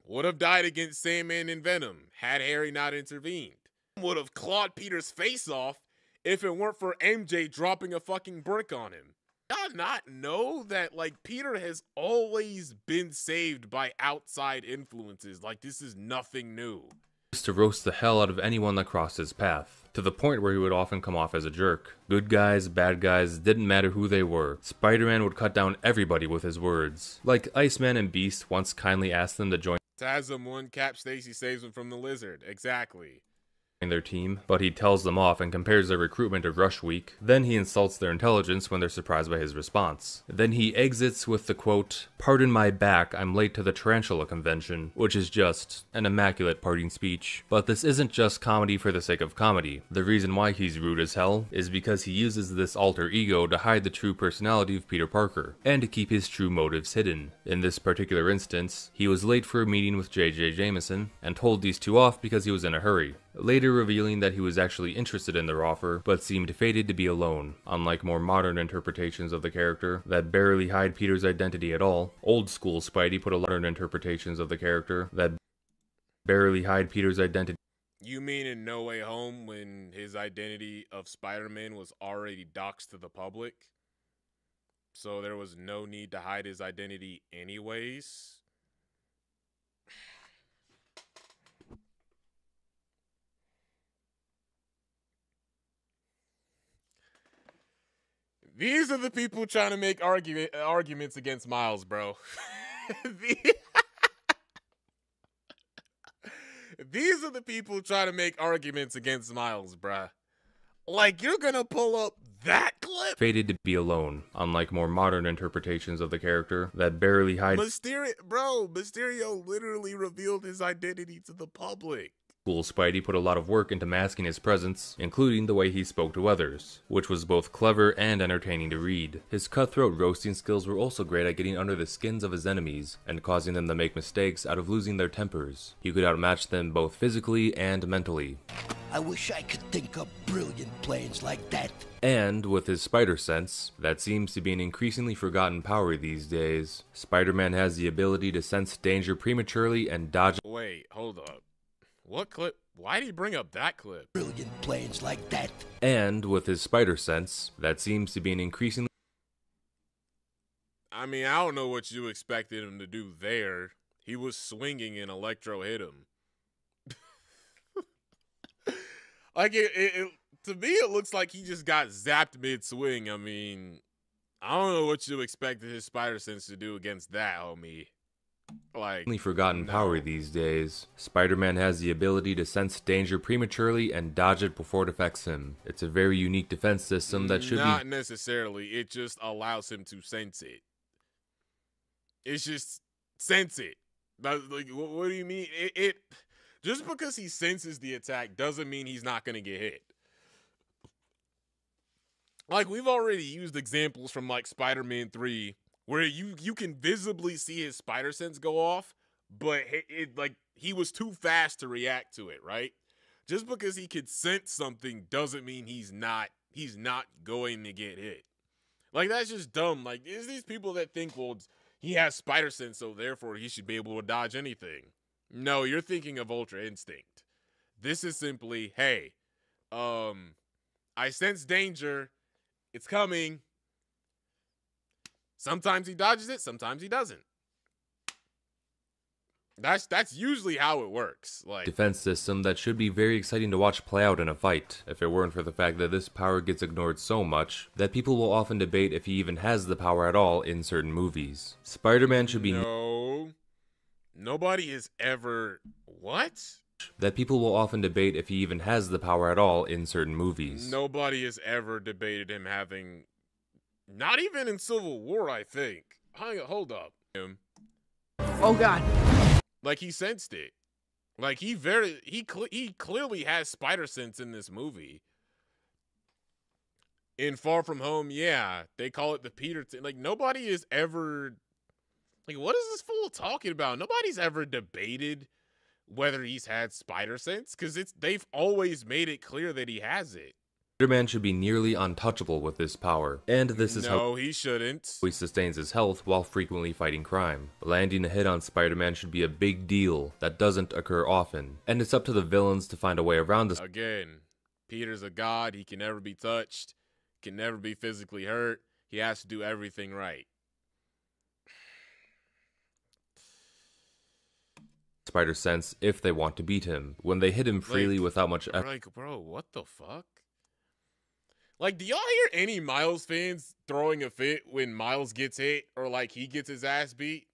[SPEAKER 2] would have died against Sandman and Venom had Harry not intervened. Would have clawed Peter's face off if it weren't for MJ dropping a fucking brick on him. Y'all not know that, like, Peter has always been saved by outside influences? Like, this is nothing new.
[SPEAKER 3] To roast the hell out of anyone that crossed his path, to the point where he would often come off as a jerk. Good guys, bad guys, didn't matter who they were. Spider-Man would cut down everybody with his words. Like Iceman and Beast once kindly asked them to join
[SPEAKER 2] Tasm one, Cap Stacy saves him from the lizard. Exactly.
[SPEAKER 3] Their team, but he tells them off and compares their recruitment to Rush Week. Then he insults their intelligence when they're surprised by his response. Then he exits with the quote, "Pardon my back, I'm late to the Tarantula convention," which is just an immaculate parting speech. But this isn't just comedy for the sake of comedy. The reason why he's rude as hell is because he uses this alter ego to hide the true personality of Peter Parker, and to keep his true motives hidden. In this particular instance, he was late for a meeting with J.J. Jameson, and told these two off because he was in a hurry, later revealing that he was actually interested in their offer, but seemed fated to be alone. Unlike more modern interpretations of the character that barely hide Peter's identity at all, old school Spidey put a lot of interpretations of the character that barely hide Peter's identity.
[SPEAKER 2] You mean in No Way Home, when his identity of Spider-Man was already doxed to the public? So there was no need to hide his identity anyways? These are the people trying to make arguments against Miles, bro. These are the people trying to make arguments against Miles, bruh. Like, you're gonna pull up that clip?
[SPEAKER 3] Fated to be alone, unlike more modern interpretations of the character that barely hide.
[SPEAKER 2] Mysterio literally revealed his identity to the public.
[SPEAKER 3] Cool Spidey put a lot of work into masking his presence, including the way he spoke to others, which was both clever and entertaining to read. His cutthroat roasting skills were also great at getting under the skins of his enemies, and causing them to make mistakes out of losing their tempers. He could outmatch them both physically and mentally.
[SPEAKER 6] I wish I could think of brilliant plans like that.
[SPEAKER 3] And with his spider sense, that seems to be an increasingly forgotten power these days. Spider-Man has the ability to sense danger prematurely and dodge.
[SPEAKER 2] Wait, hold up. What clip? Why did he bring up that clip?
[SPEAKER 6] Brilliant planes like that.
[SPEAKER 3] And with his spider sense, that seems to be an increasingly...
[SPEAKER 2] I mean, I don't know what you expected him to do there. He was swinging and Electro hit him. Like, to me, it looks like he just got zapped mid-swing. I mean, I don't know what you expected his spider sense to do against that, homie. Like,
[SPEAKER 3] forgotten power these days. Spider-Man has the ability to sense danger prematurely and dodge it before it affects him. It's a very unique defense system that should
[SPEAKER 2] Not necessarily. It just allows him to sense it. It's just sense it. Like, what do you mean? It just because he senses the attack doesn't mean he's not going to get hit. Like, we've already used examples from, like, Spider-Man 3 where you can visibly see his spider sense go off, but like, he was too fast to react to it, right? Just because he could sense something doesn't mean he's not going to get hit. Like, that's just dumb. Like, there's these people that think, well, he has spider sense, so therefore he should be able to dodge anything. No, you're thinking of Ultra Instinct. This is simply, hey, I sense danger. It's coming. Sometimes he dodges it, sometimes he doesn't. That's usually how it works. Like,
[SPEAKER 3] defense system that should be very exciting to watch play out in a fight, if it weren't for the fact that this power gets ignored so much that people will often debate if he even has the power at all in certain movies. Spider-Man should be...
[SPEAKER 2] No. Nobody has ever... What?
[SPEAKER 3] That people will often debate if he even has the power at all in certain movies.
[SPEAKER 2] Nobody has ever debated him having... Not even in Civil War, I think. Hold up.
[SPEAKER 5] Oh God.
[SPEAKER 2] Like, he sensed it. Like, he clearly has spider sense in this movie. In Far From Home, yeah, they call it the Peter. Like, nobody is ever... Like, what is this fool talking about? Nobody's ever debated whether he's had spider sense, because they've always made it clear that he has it.
[SPEAKER 3] Spider-Man should be nearly untouchable with this power, and this is how
[SPEAKER 2] he shouldn't.
[SPEAKER 3] He sustains his health while frequently fighting crime. Landing a hit on Spider-Man should be a big deal that doesn't occur often, and it's up to the villains to find a way around this.
[SPEAKER 2] Again, Peter's a god. He can never be touched, can never be physically hurt. He has to do everything right.
[SPEAKER 3] Spider sense if they want to beat him. When they hit him freely without much effort.
[SPEAKER 2] Like, bro, what the fuck? Like, do y'all hear any Miles fans throwing a fit when Miles gets hit or, like, he gets his ass beat?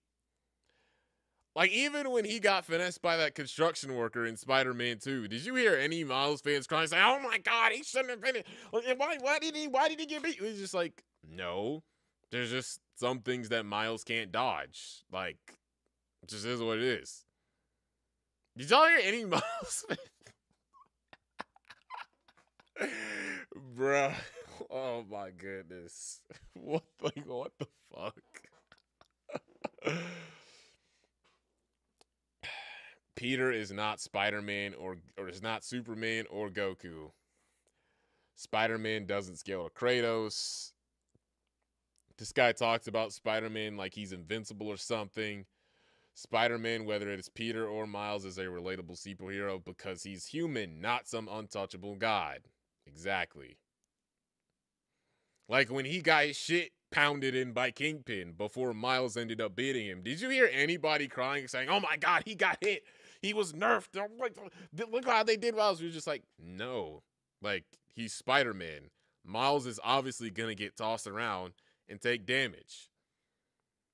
[SPEAKER 2] Like, even when he got finessed by that construction worker in Spider-Man 2, did you hear any Miles fans crying, saying, oh my God, he shouldn't have been it. Why did he get beat? It was just like, no. There's just some things that Miles can't dodge. Like, it just is what it is. Did y'all hear any Miles fans? Bruh. Oh my goodness. What the fuck? Peter is not Spider-Man or is not Superman or Goku. Spider-Man doesn't scale to Kratos. This guy talks about Spider-Man like he's invincible or something. Spider-Man, whether it's Peter or Miles, is a relatable superhero because he's human, not some untouchable god. Exactly. Like when he got his shit pounded in by Kingpin before Miles ended up beating him. Did you hear anybody crying saying, oh my God, he got hit. He was nerfed. Look how they did Miles. You're just like, no. Like, he's Spider-Man. Miles is obviously going to get tossed around and take damage.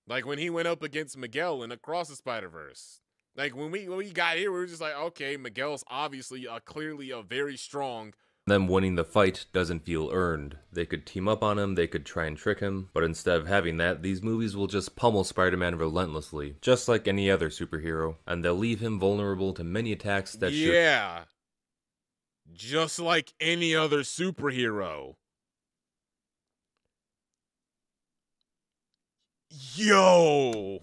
[SPEAKER 2] Like when he went up against Miguel in Across the Spider-Verse. Like when we got here, we were just like, okay, Miguel's obviously clearly a very strong.
[SPEAKER 3] Them winning the fight doesn't feel earned. They could team up on him, they could try and trick him, but instead of having that, these movies will just pummel Spider-Man relentlessly, just like any other superhero, and they'll leave him vulnerable to many attacks that
[SPEAKER 2] just like any other superhero. Yo!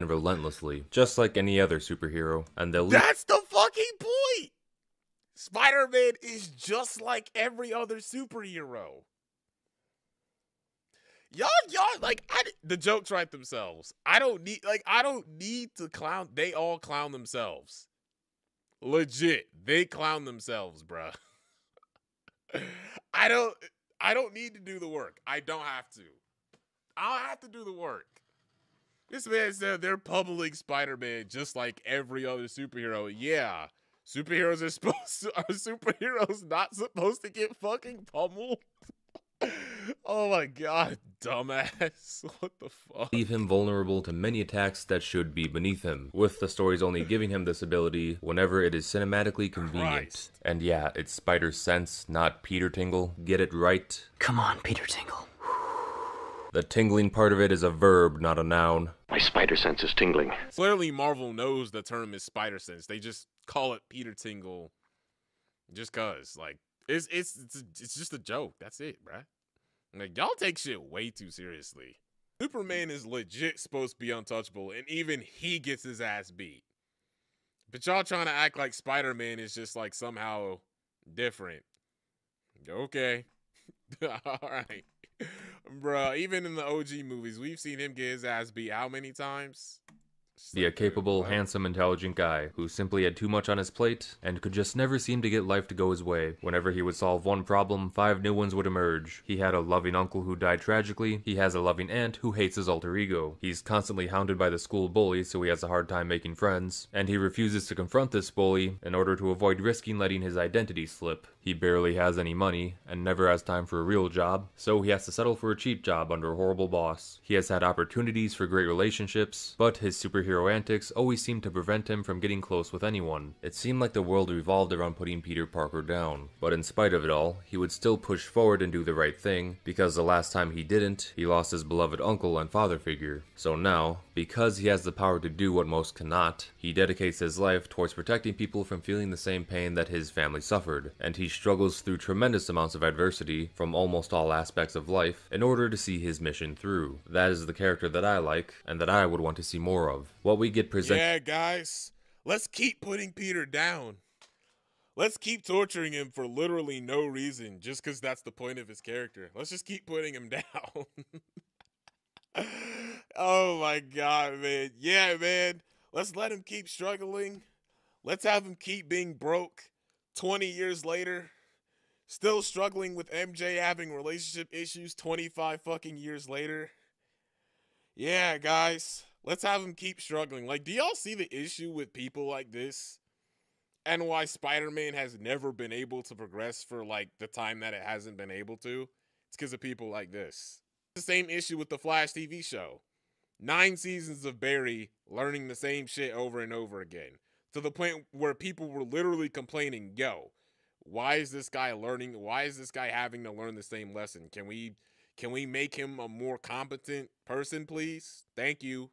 [SPEAKER 3] relentlessly, just like any other superhero, and they'll
[SPEAKER 2] That's the fucking point! Spider-Man is just like every other superhero. y'all, like, the jokes write themselves. I don't need to clown. They all clown themselves. Legit, they clown themselves, bruh. I don't need to do the work. I don't have to. I don't have to do the work. This man said they're pummeling Spider-Man just like every other superhero. Yeah, superheroes are superheroes not supposed to get fucking pummeled? Oh my god, dumbass. What the fuck?
[SPEAKER 3] Leave him vulnerable to many attacks that should be beneath him, with the stories only giving him this ability whenever it is cinematically convenient.
[SPEAKER 2] Christ.
[SPEAKER 3] And yeah, it's Spider Sense, not Peter Tingle. Get it right?
[SPEAKER 1] Come on, Peter Tingle.
[SPEAKER 3] The tingling part of it is a verb, not a noun.
[SPEAKER 9] My spider sense is tingling.
[SPEAKER 2] Clearly, Marvel knows the term is Spider Sense. They just call it Peter Tingle just cause. Like, it's just a joke. That's it, bruh. Like, y'all take shit way too seriously. Superman is legit supposed to be untouchable, and even he gets his ass beat. But y'all trying to act like Spider-Man is just, like, somehow different. Okay. All right. Bruh, even in the OG movies, we've seen him get his ass beat how many times?
[SPEAKER 3] Be a capable, handsome, intelligent guy who simply had too much on his plate and could just never seem to get life to go his way. Whenever he would solve one problem, 5 new ones would emerge. He had a loving uncle who died tragically. He has a loving aunt who hates his alter ego. He's constantly hounded by the school bully, so he has a hard time making friends. And he refuses to confront this bully in order to avoid risking letting his identity slip. He barely has any money and never has time for a real job, so he has to settle for a cheap job under a horrible boss. He has had opportunities for great relationships, but his superhero antics always seem to prevent him from getting close with anyone. It seemed like the world revolved around putting Peter Parker down, but in spite of it all, he would still push forward and do the right thing, because the last time he didn't, he lost his beloved uncle and father figure. So now, because he has the power to do what most cannot, he dedicates his life towards protecting people from feeling the same pain that his family suffered, and he struggles through tremendous amounts of adversity from almost all aspects of life in order to see his mission through. That is the character that I like, and that I would want to see more of. What we get presented—
[SPEAKER 2] Yeah, guys, let's keep putting Peter down. Let's keep torturing him for literally no reason, just because that's the point of his character. Let's just keep putting him down. Oh my god, man. Yeah, man. Let's let him keep struggling. Let's have him keep being broke 20 years later. Still struggling with MJ having relationship issues 25 fucking years later. Yeah, guys. Let's have him keep struggling. Like, do y'all see the issue with people like this? And why Spider-Man has never been able to progress for, like, the time that it hasn't been able to? It's because of people like this. The same issue with the Flash TV show. 9 seasons of Barry learning the same shit over and over again. To the point where people were literally complaining, yo, why is this guy learning? Why is this guy having to learn the same lesson? Can we make him a more competent person, please? Thank you.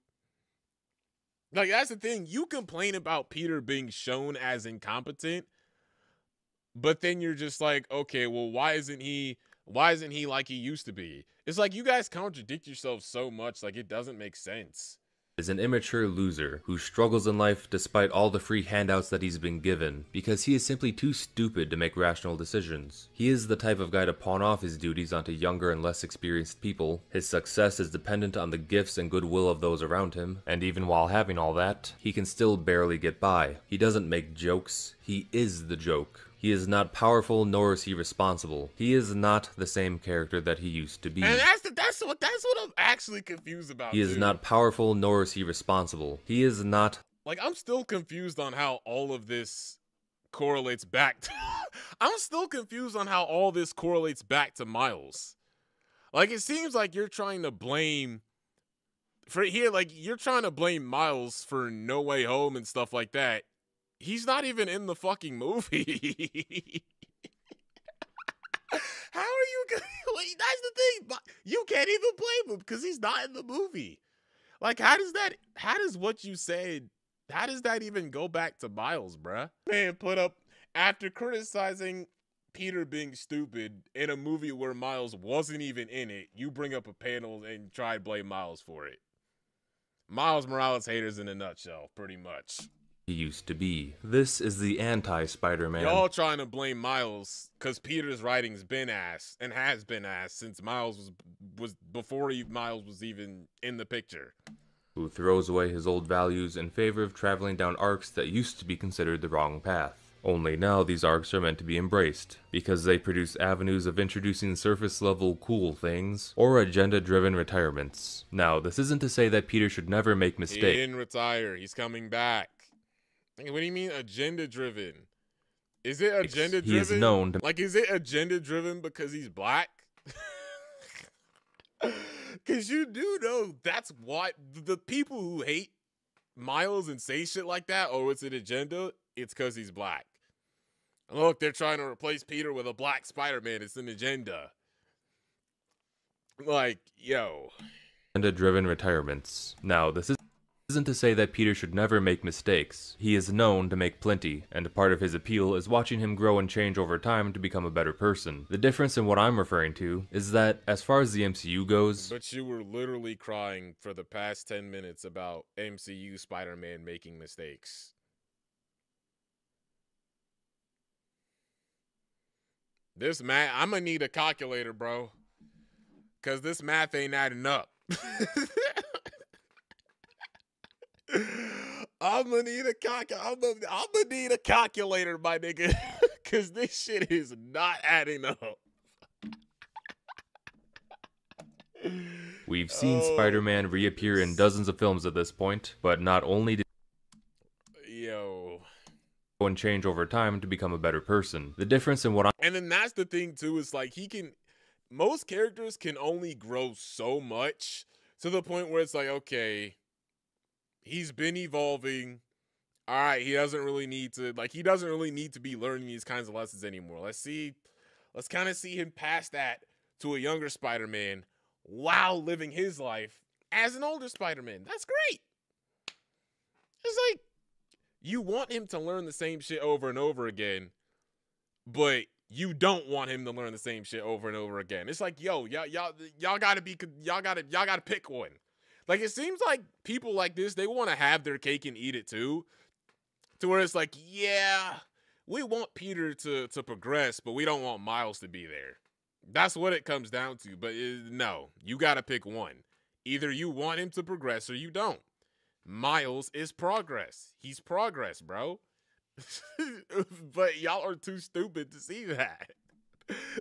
[SPEAKER 2] Like, that's the thing. You complain about Peter being shown as incompetent, but then you're just like, okay, well, why isn't he like he used to be? It's like you guys contradict yourselves so much, like it doesn't make sense.
[SPEAKER 3] Is an immature loser who struggles in life despite all the free handouts that he's been given, because he is simply too stupid to make rational decisions. He is the type of guy to pawn off his duties onto younger and less experienced people. His success is dependent on the gifts and goodwill of those around him, and even while having all that, he can still barely get by. He doesn't make jokes, he is the joke. He is not powerful, nor is he responsible. He is not the same character that he used to be.
[SPEAKER 2] And that's what I'm actually confused about.
[SPEAKER 3] He is not powerful, nor is he responsible. He is not...
[SPEAKER 2] Like, I'm still confused on how all of this correlates back to... I'm still confused on how all this correlates back to Miles. Like, it seems like you're trying to blame... you're trying to blame Miles for No Way Home and stuff like that. He's not even in the fucking movie. How are you gonna... That's the thing. You can't even blame him because he's not in the movie. Like, how does what you said, how does that even go back to Miles, bruh? Man, put up, after criticizing Peter being stupid in a movie where Miles wasn't even in it, you bring up a panel and try to blame Miles for it. Miles Morales haters in a nutshell, pretty much.
[SPEAKER 3] he used to be. This is the anti-Spider-Man.
[SPEAKER 2] Y'all trying to blame Miles because Peter's writing's been ass and has been ass since Miles was before Miles was even in the picture.
[SPEAKER 3] Who throws away his old values in favor of traveling down arcs that used to be considered the wrong path. Only now these arcs are meant to be embraced, because they produce avenues of introducing surface-level cool things, or agenda-driven retirements. Now, this isn't to say that Peter should never make mistakes.
[SPEAKER 2] He didn't retire. He's coming back. What do you mean agenda-driven? Is it agenda-driven?
[SPEAKER 3] He is known to...
[SPEAKER 2] Like, is it agenda-driven because he's black? Because you do know that's why the people who hate Miles and say shit like that, oh, it's an agenda, it's because he's black. Look, they're trying to replace Peter with a black Spider-Man. It's an agenda. Like, yo.
[SPEAKER 3] Agenda-driven retirements. Now, this isn't to say that Peter should never make mistakes. He is known to make plenty, and part of his appeal is watching him grow and change over time to become a better person. The difference in what I'm referring to is that, as far as the MCU goes...
[SPEAKER 2] But you were literally crying for the past 10 minutes about MCU Spider-Man making mistakes. This math, I'm gonna need a calculator, bro. Because this math ain't adding up. I'm gonna need a calculator, my nigga. Because this shit is not adding up.
[SPEAKER 3] We've seen Spider-Man reappear in dozens of films at this point, but not only did and change over time to become a better person. The difference in what
[SPEAKER 2] And then that's the thing too, is like most characters can only grow so much to the point where it's like, okay, he's been evolving. All right, he doesn't really need to be learning these kinds of lessons anymore. Let's kind of see him pass that to a younger Spider-Man while living his life as an older Spider-Man. That's great. It's like, you want him to learn the same shit over and over again, but you don't want him to learn the same shit over and over again. It's like, yo, y'all gotta pick one. Like, it seems like people like this, they want to have their cake and eat it too. To where it's like, yeah, we want Peter to progress, but we don't want Miles to be there. That's what it comes down to. But no, you gotta pick one. Either you want him to progress or you don't. Miles is progress. He's progress, bro. But y'all are too stupid to see that.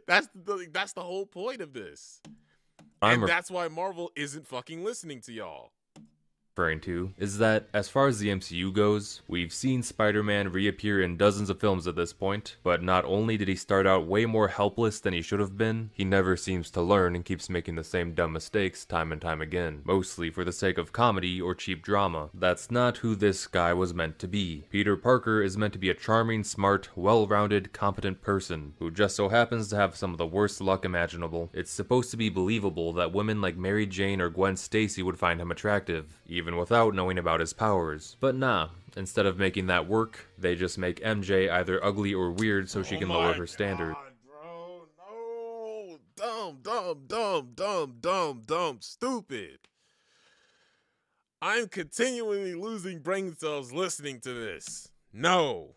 [SPEAKER 2] That's the whole point of this. And that's why Marvel isn't fucking listening to y'all.
[SPEAKER 3] Referring to is that, as far as the MCU goes, we've seen Spider-Man reappear in dozens of films at this point, but not only did he start out way more helpless than he should have been, he never seems to learn and keeps making the same dumb mistakes time and time again, mostly for the sake of comedy or cheap drama. That's not who this guy was meant to be. Peter Parker is meant to be a charming, smart, well-rounded, competent person, who just so happens to have some of the worst luck imaginable. It's supposed to be believable that women like Mary Jane or Gwen Stacy would find him attractive, even without knowing about his powers. But nah, instead of making that work, they just make MJ either ugly or weird so she can lower her standard.
[SPEAKER 2] Bro, no. Dumb, stupid. I'm continually losing brain cells listening to this. No.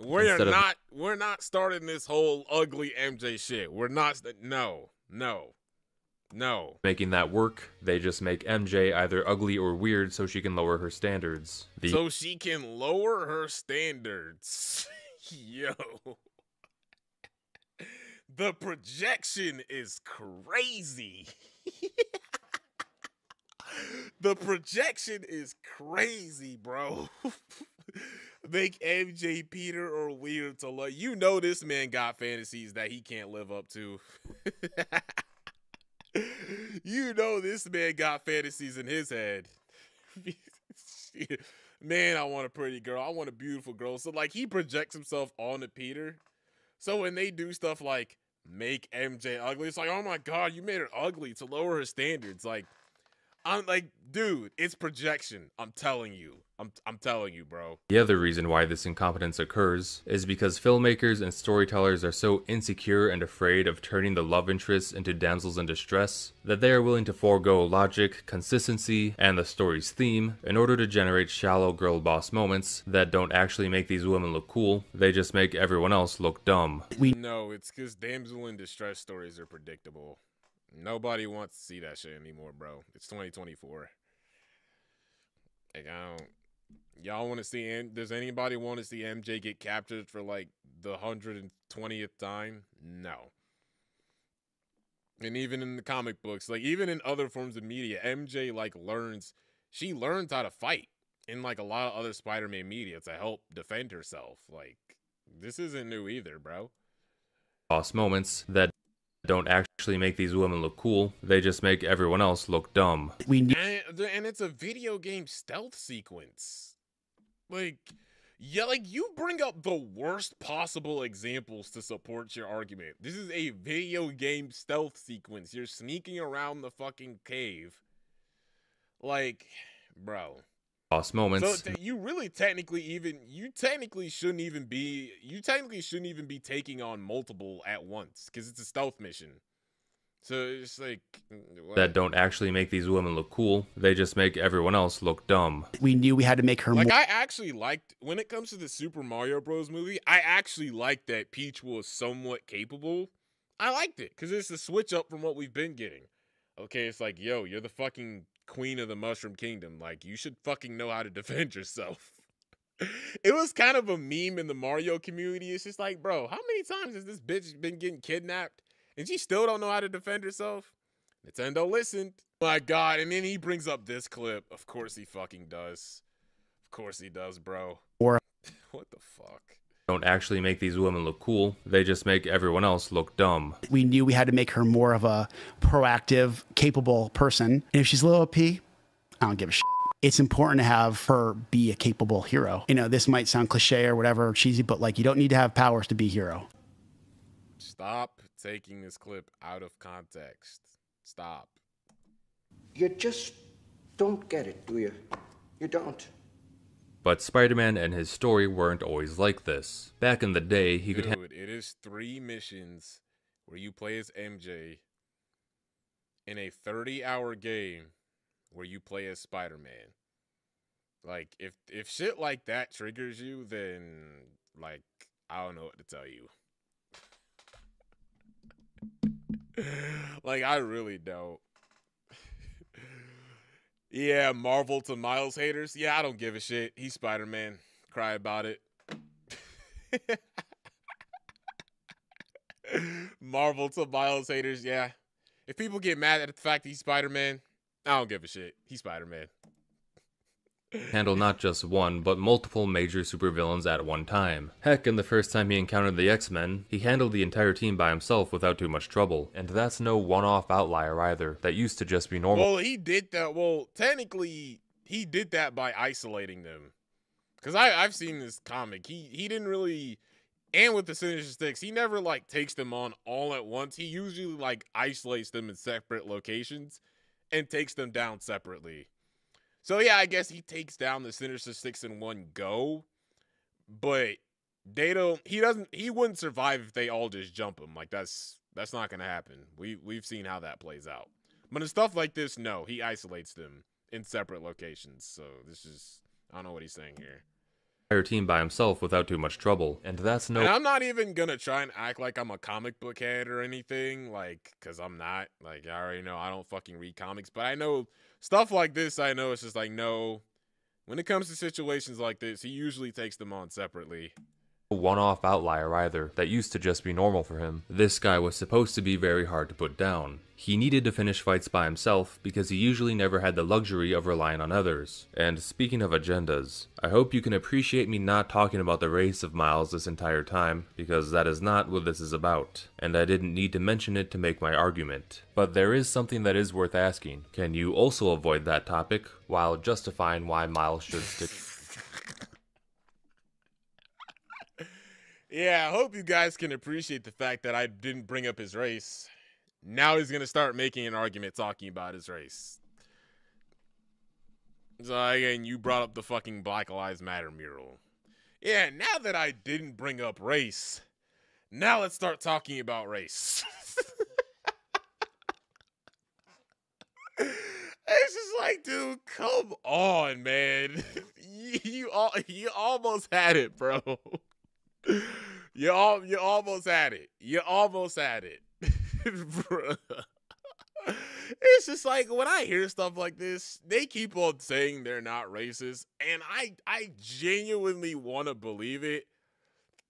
[SPEAKER 2] We're not starting this whole ugly MJ shit. We're not, no.
[SPEAKER 3] Making that work, they just make MJ either ugly or weird so she can lower her standards.
[SPEAKER 2] So she can lower her standards. Yo. The projection is crazy. The projection is crazy, bro. Make MJ Peter or weird to love. You know this man got fantasies that he can't live up to. You know this man got fantasies in his head. Man, I want a pretty girl. I want a beautiful girl. So, like, he projects himself onto Peter. So when they do stuff like make MJ ugly, it's like, oh my God, you made her ugly to lower her standards. Like, I'm like, dude, it's projection. I'm telling you. I'm telling you, bro.
[SPEAKER 3] The other reason why this incompetence occurs is because filmmakers and storytellers are so insecure and afraid of turning the love interests into damsels in distress that they are willing to forego logic, consistency, and the story's theme in order to generate shallow girl boss moments that don't actually make these women look cool, they just make everyone else look dumb.
[SPEAKER 2] No, it's because damsel in distress stories are predictable. Nobody wants to see that shit anymore, bro. It's 2024. Like, y'all want to see, does anybody want to see MJ get captured for like the 120th time? No. And even in the comic books, like even in other forms of media, MJ like she learns how to fight in like a lot of other Spider-Man media to help defend herself. Like, this isn't new either, bro.
[SPEAKER 3] Boss moments that don't actually make these women look cool, they just make everyone else look dumb.
[SPEAKER 2] And it's a video game stealth sequence. Like, yeah, like you bring up the worst possible examples to support your argument. This is a video game stealth sequence. You're sneaking around the fucking cave. Like, bro.
[SPEAKER 3] Boss moments.
[SPEAKER 2] So you technically shouldn't even be taking on multiple at once because it's a stealth mission. So it's like what?
[SPEAKER 3] That don't actually make these women look cool, they just make everyone else look dumb.
[SPEAKER 5] We knew we had to make her
[SPEAKER 2] like I actually liked, when it comes to the Super Mario Bros. Movie, I actually liked that Peach was somewhat capable. I liked it because it's a switch up from what we've been getting. Okay, it's like, yo, you're the fucking queen of the Mushroom Kingdom. Like, you should fucking know how to defend yourself. It was kind of a meme in the Mario community. It's just like, bro, how many times has this bitch been getting kidnapped and she still don't know how to defend herself? Nintendo listened. My God. And then he brings up this clip. Of course he fucking does. Of course he does, bro. What the fuck?
[SPEAKER 3] Don't actually make these women look cool, they just make everyone else look dumb.
[SPEAKER 5] We knew we had to make her more of a proactive, capable person. And if she's a little OP, I don't give a shit. It's important to have her be a capable hero. You know, this might sound cliche or whatever, cheesy, but like, you don't need to have powers to be a hero.
[SPEAKER 2] Stop taking this clip out of context. Stop.
[SPEAKER 9] You just don't get it, do you? You don't.
[SPEAKER 3] But Spider-Man and his story weren't always like this. Back in the day, he could
[SPEAKER 2] Dude, it is 3 missions where you play as MJ in a 30-hour game where you play as Spider-Man. Like, if shit like that triggers you, then, like, I don't know what to tell you. Like, I really don't. Yeah, Marvel to Miles haters. Yeah, I don't give a shit. He's Spider-Man. Cry about it. Marvel to Miles haters, yeah. If people get mad at the fact that he's Spider-Man, I don't give a shit. He's Spider-Man.
[SPEAKER 3] handle not just one, but multiple major supervillains at one time. Heck, in the first time he encountered the X-Men, he handled the entire team by himself without too much trouble. And that's no one-off outlier either. That used to just be normal.
[SPEAKER 2] Well, he did that. Well, technically, he did that by isolating them. Because I've seen this comic. He didn't really... And with the Sinister Six, he never, like, takes them on all at once. He usually, like, isolates them in separate locations and takes them down separately. So, yeah, I guess he takes down the Sinister Six in one go. But he wouldn't survive if they all just jump him. Like, that's not going to happen. We've seen how that plays out. But in stuff like this, no, he isolates them in separate locations. So, this is, I don't know what he's saying here.
[SPEAKER 3] Team by himself without too much trouble, and that's no.
[SPEAKER 2] And I'm not even gonna try and act like I'm a comic book head or anything, like, cause I'm not. Like, I already know I don't fucking read comics, but I know stuff like this. I know it's just like, no. When it comes to situations like this, he usually takes them on separately.
[SPEAKER 3] One-off outlier either. That used to just be normal for him. This guy was supposed to be very hard to put down. He needed to finish fights by himself because he usually never had the luxury of relying on others. And speaking of agendas, I hope you can appreciate me not talking about the race of Miles this entire time, because that is not what this is about, and I didn't need to mention it to make my argument. But there is something that is worth asking. Can you also avoid that topic while justifying why Miles should stick?
[SPEAKER 2] Yeah, I hope you guys can appreciate the fact that I didn't bring up his race. Now he's going to start making an argument talking about his race. So again, you brought up the fucking Black Lives Matter mural. Yeah, now that I didn't bring up race, now let's start talking about race. It's just like, dude, come on, man. You almost had it, bro. You almost had it. You almost had it. It's just like, when I hear stuff like this, they keep on saying they're not racist, and I genuinely want to believe it,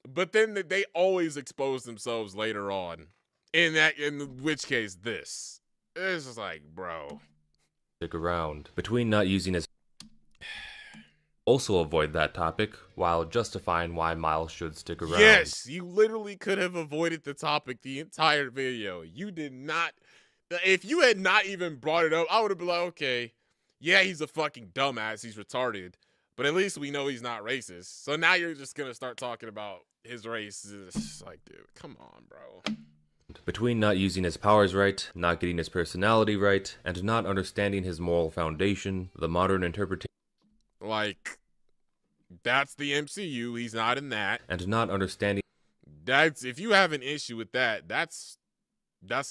[SPEAKER 2] but then they always expose themselves later on. In which case, this. It's just like, bro.
[SPEAKER 3] Stick around. Between not using his... Also avoid that topic, while justifying why Miles should stick around.
[SPEAKER 2] Yes, you literally could have avoided the topic the entire video. You did not. If you had not even brought it up, I would have been like, okay, yeah, he's a fucking dumbass, he's retarded, but at least we know he's not racist. So now you're just gonna start talking about his race. It's like, dude, come on, bro.
[SPEAKER 3] Between not using his powers right, not getting his personality right, and not understanding his moral foundation, the modern interpretation...
[SPEAKER 2] Like, that's the MCU, he's not in that.
[SPEAKER 3] And not understanding...
[SPEAKER 2] That's, if you have an issue with that, that's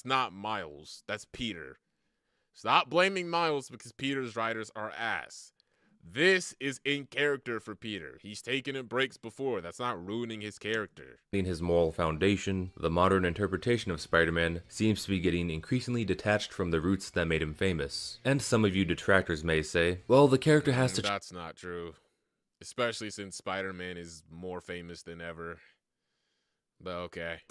[SPEAKER 2] not Miles, that's Peter. Stop blaming Miles because Peter's writers are ass. This is in character for Peter. He's taken breaks before. That's not ruining his character.
[SPEAKER 3] His moral foundation, the modern interpretation of Spider-Man seems to be getting increasingly detached from the roots that made him famous. And some of you detractors may say, well, the character has to...
[SPEAKER 2] That's not true. Especially since Spider-Man is more famous than ever. But okay.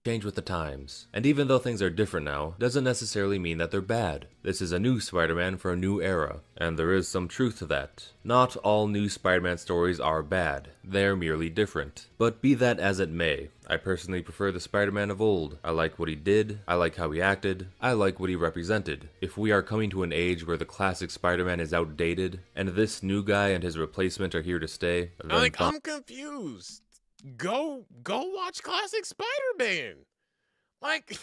[SPEAKER 3] Change with the times. And even though things are different now, doesn't necessarily mean that they're bad. This is a new Spider-Man for a new era, and there is some truth to that. Not all new Spider-Man stories are bad, they're merely different. But be that as it may, I personally prefer the Spider-Man of old. I like what he did, I like how he acted, I like what he represented. If we are coming to an age where the classic Spider-Man is outdated, and this new guy and his replacement are here to stay, then
[SPEAKER 2] I'm confused. Go watch classic Spider-Man. Like,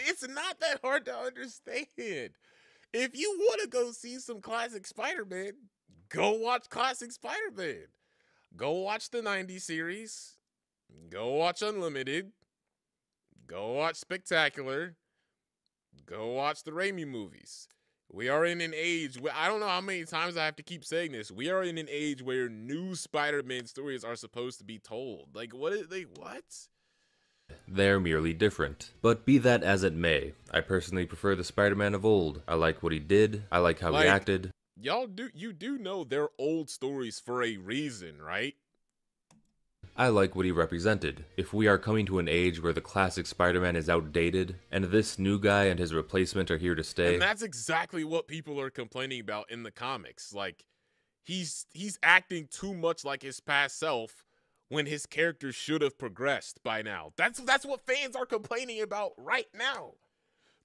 [SPEAKER 2] it's not that hard to understand. If you want to go see some classic Spider-Man, go watch classic Spider-Man. Go watch the 90s series. Go watch Unlimited. Go watch Spectacular. Go watch the Raimi movies. We are in an age where, I don't know how many times I have to keep saying this. We are in an age where new Spider-Man stories are supposed to be told. Like, what?
[SPEAKER 3] They're merely different. But be that as it may, I personally prefer the Spider-Man of old. I like what he did, I like how he acted.
[SPEAKER 2] You do know they're old stories for a reason, right?
[SPEAKER 3] I like what he represented. If we are coming to an age where the classic Spider-Man is outdated, and this new guy and his replacement are here to stay...
[SPEAKER 2] And that's exactly what people are complaining about in the comics. Like, he's acting too much like his past self when his character should have progressed by now. That's what fans are complaining about right now.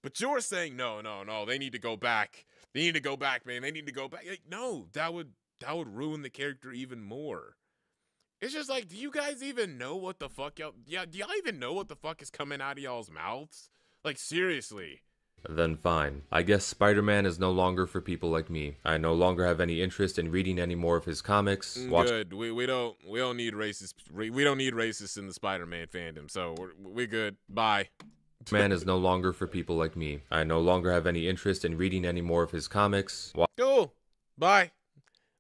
[SPEAKER 2] But you're saying, no, they need to go back. They need to go back, man. They need to go back. Like, no, that would ruin the character even more. It's just like, do you guys even know what the fuck do y'all even know what the fuck is coming out of y'all's mouths? Like, seriously.
[SPEAKER 3] Then fine. I guess Spider-Man is no longer for people like me. I no longer have any interest in reading any more of his comics.
[SPEAKER 2] Good. We don't need racists. We don't need racists in the Spider-Man fandom. So we're good. Bye.
[SPEAKER 3] Man is no longer for people like me. I no longer have any interest in reading any more of his comics.
[SPEAKER 2] Cool. Bye.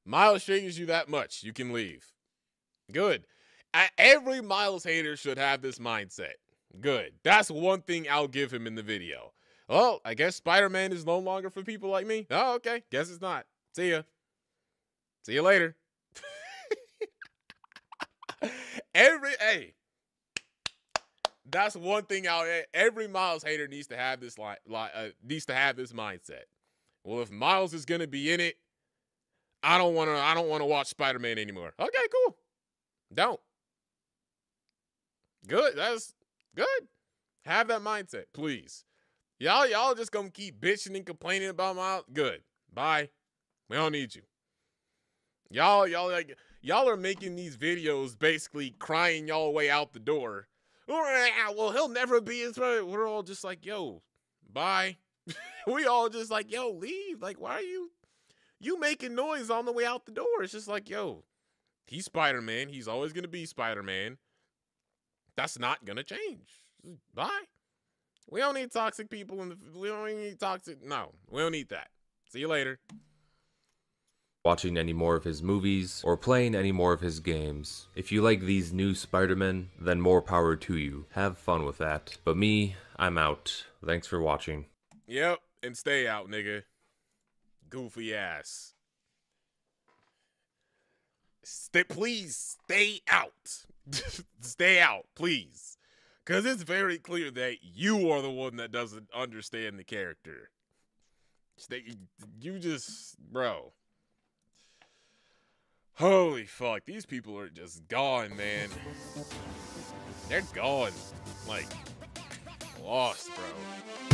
[SPEAKER 2] Miles triggers you that much, you can leave. Good. Every Miles hater should have this mindset. Good. That's one thing I'll give him in the video. Well, I guess Spider-Man is no longer for people like me. Oh, okay. Guess it's not. See ya. See you later. That's one thing every Miles hater needs to have this mindset. Well, if Miles is gonna be in it, I don't wanna watch Spider-Man anymore. Okay, cool. Don't. Good. That's good. Have that mindset, please. Y'all just gonna keep bitching and complaining about Miles. Good. Bye. We don't need you. Y'all are making these videos basically crying y'all way out the door. Well, he'll never be his friend. We're all just like, yo, bye. We all just like, yo, leave. Like, why are you? you making noise on the way out the door. It's just like, yo, he's Spider-Man. He's always going to be Spider-Man. That's not going to change. Bye. We don't need toxic people we don't need toxic. No, we don't need that. See you later.
[SPEAKER 3] Watching any more of his movies, or playing any more of his games. If you like these new Spider-Men, then more power to you. Have fun with that. But me, I'm out. Thanks for watching.
[SPEAKER 2] Yep, and stay out, nigga. Goofy ass. Please, stay out. Stay out, please. Because it's very clear that you are the one that doesn't understand the character. You just, bro. Holy fuck, these people are just gone, man. They're gone. Like, lost, bro.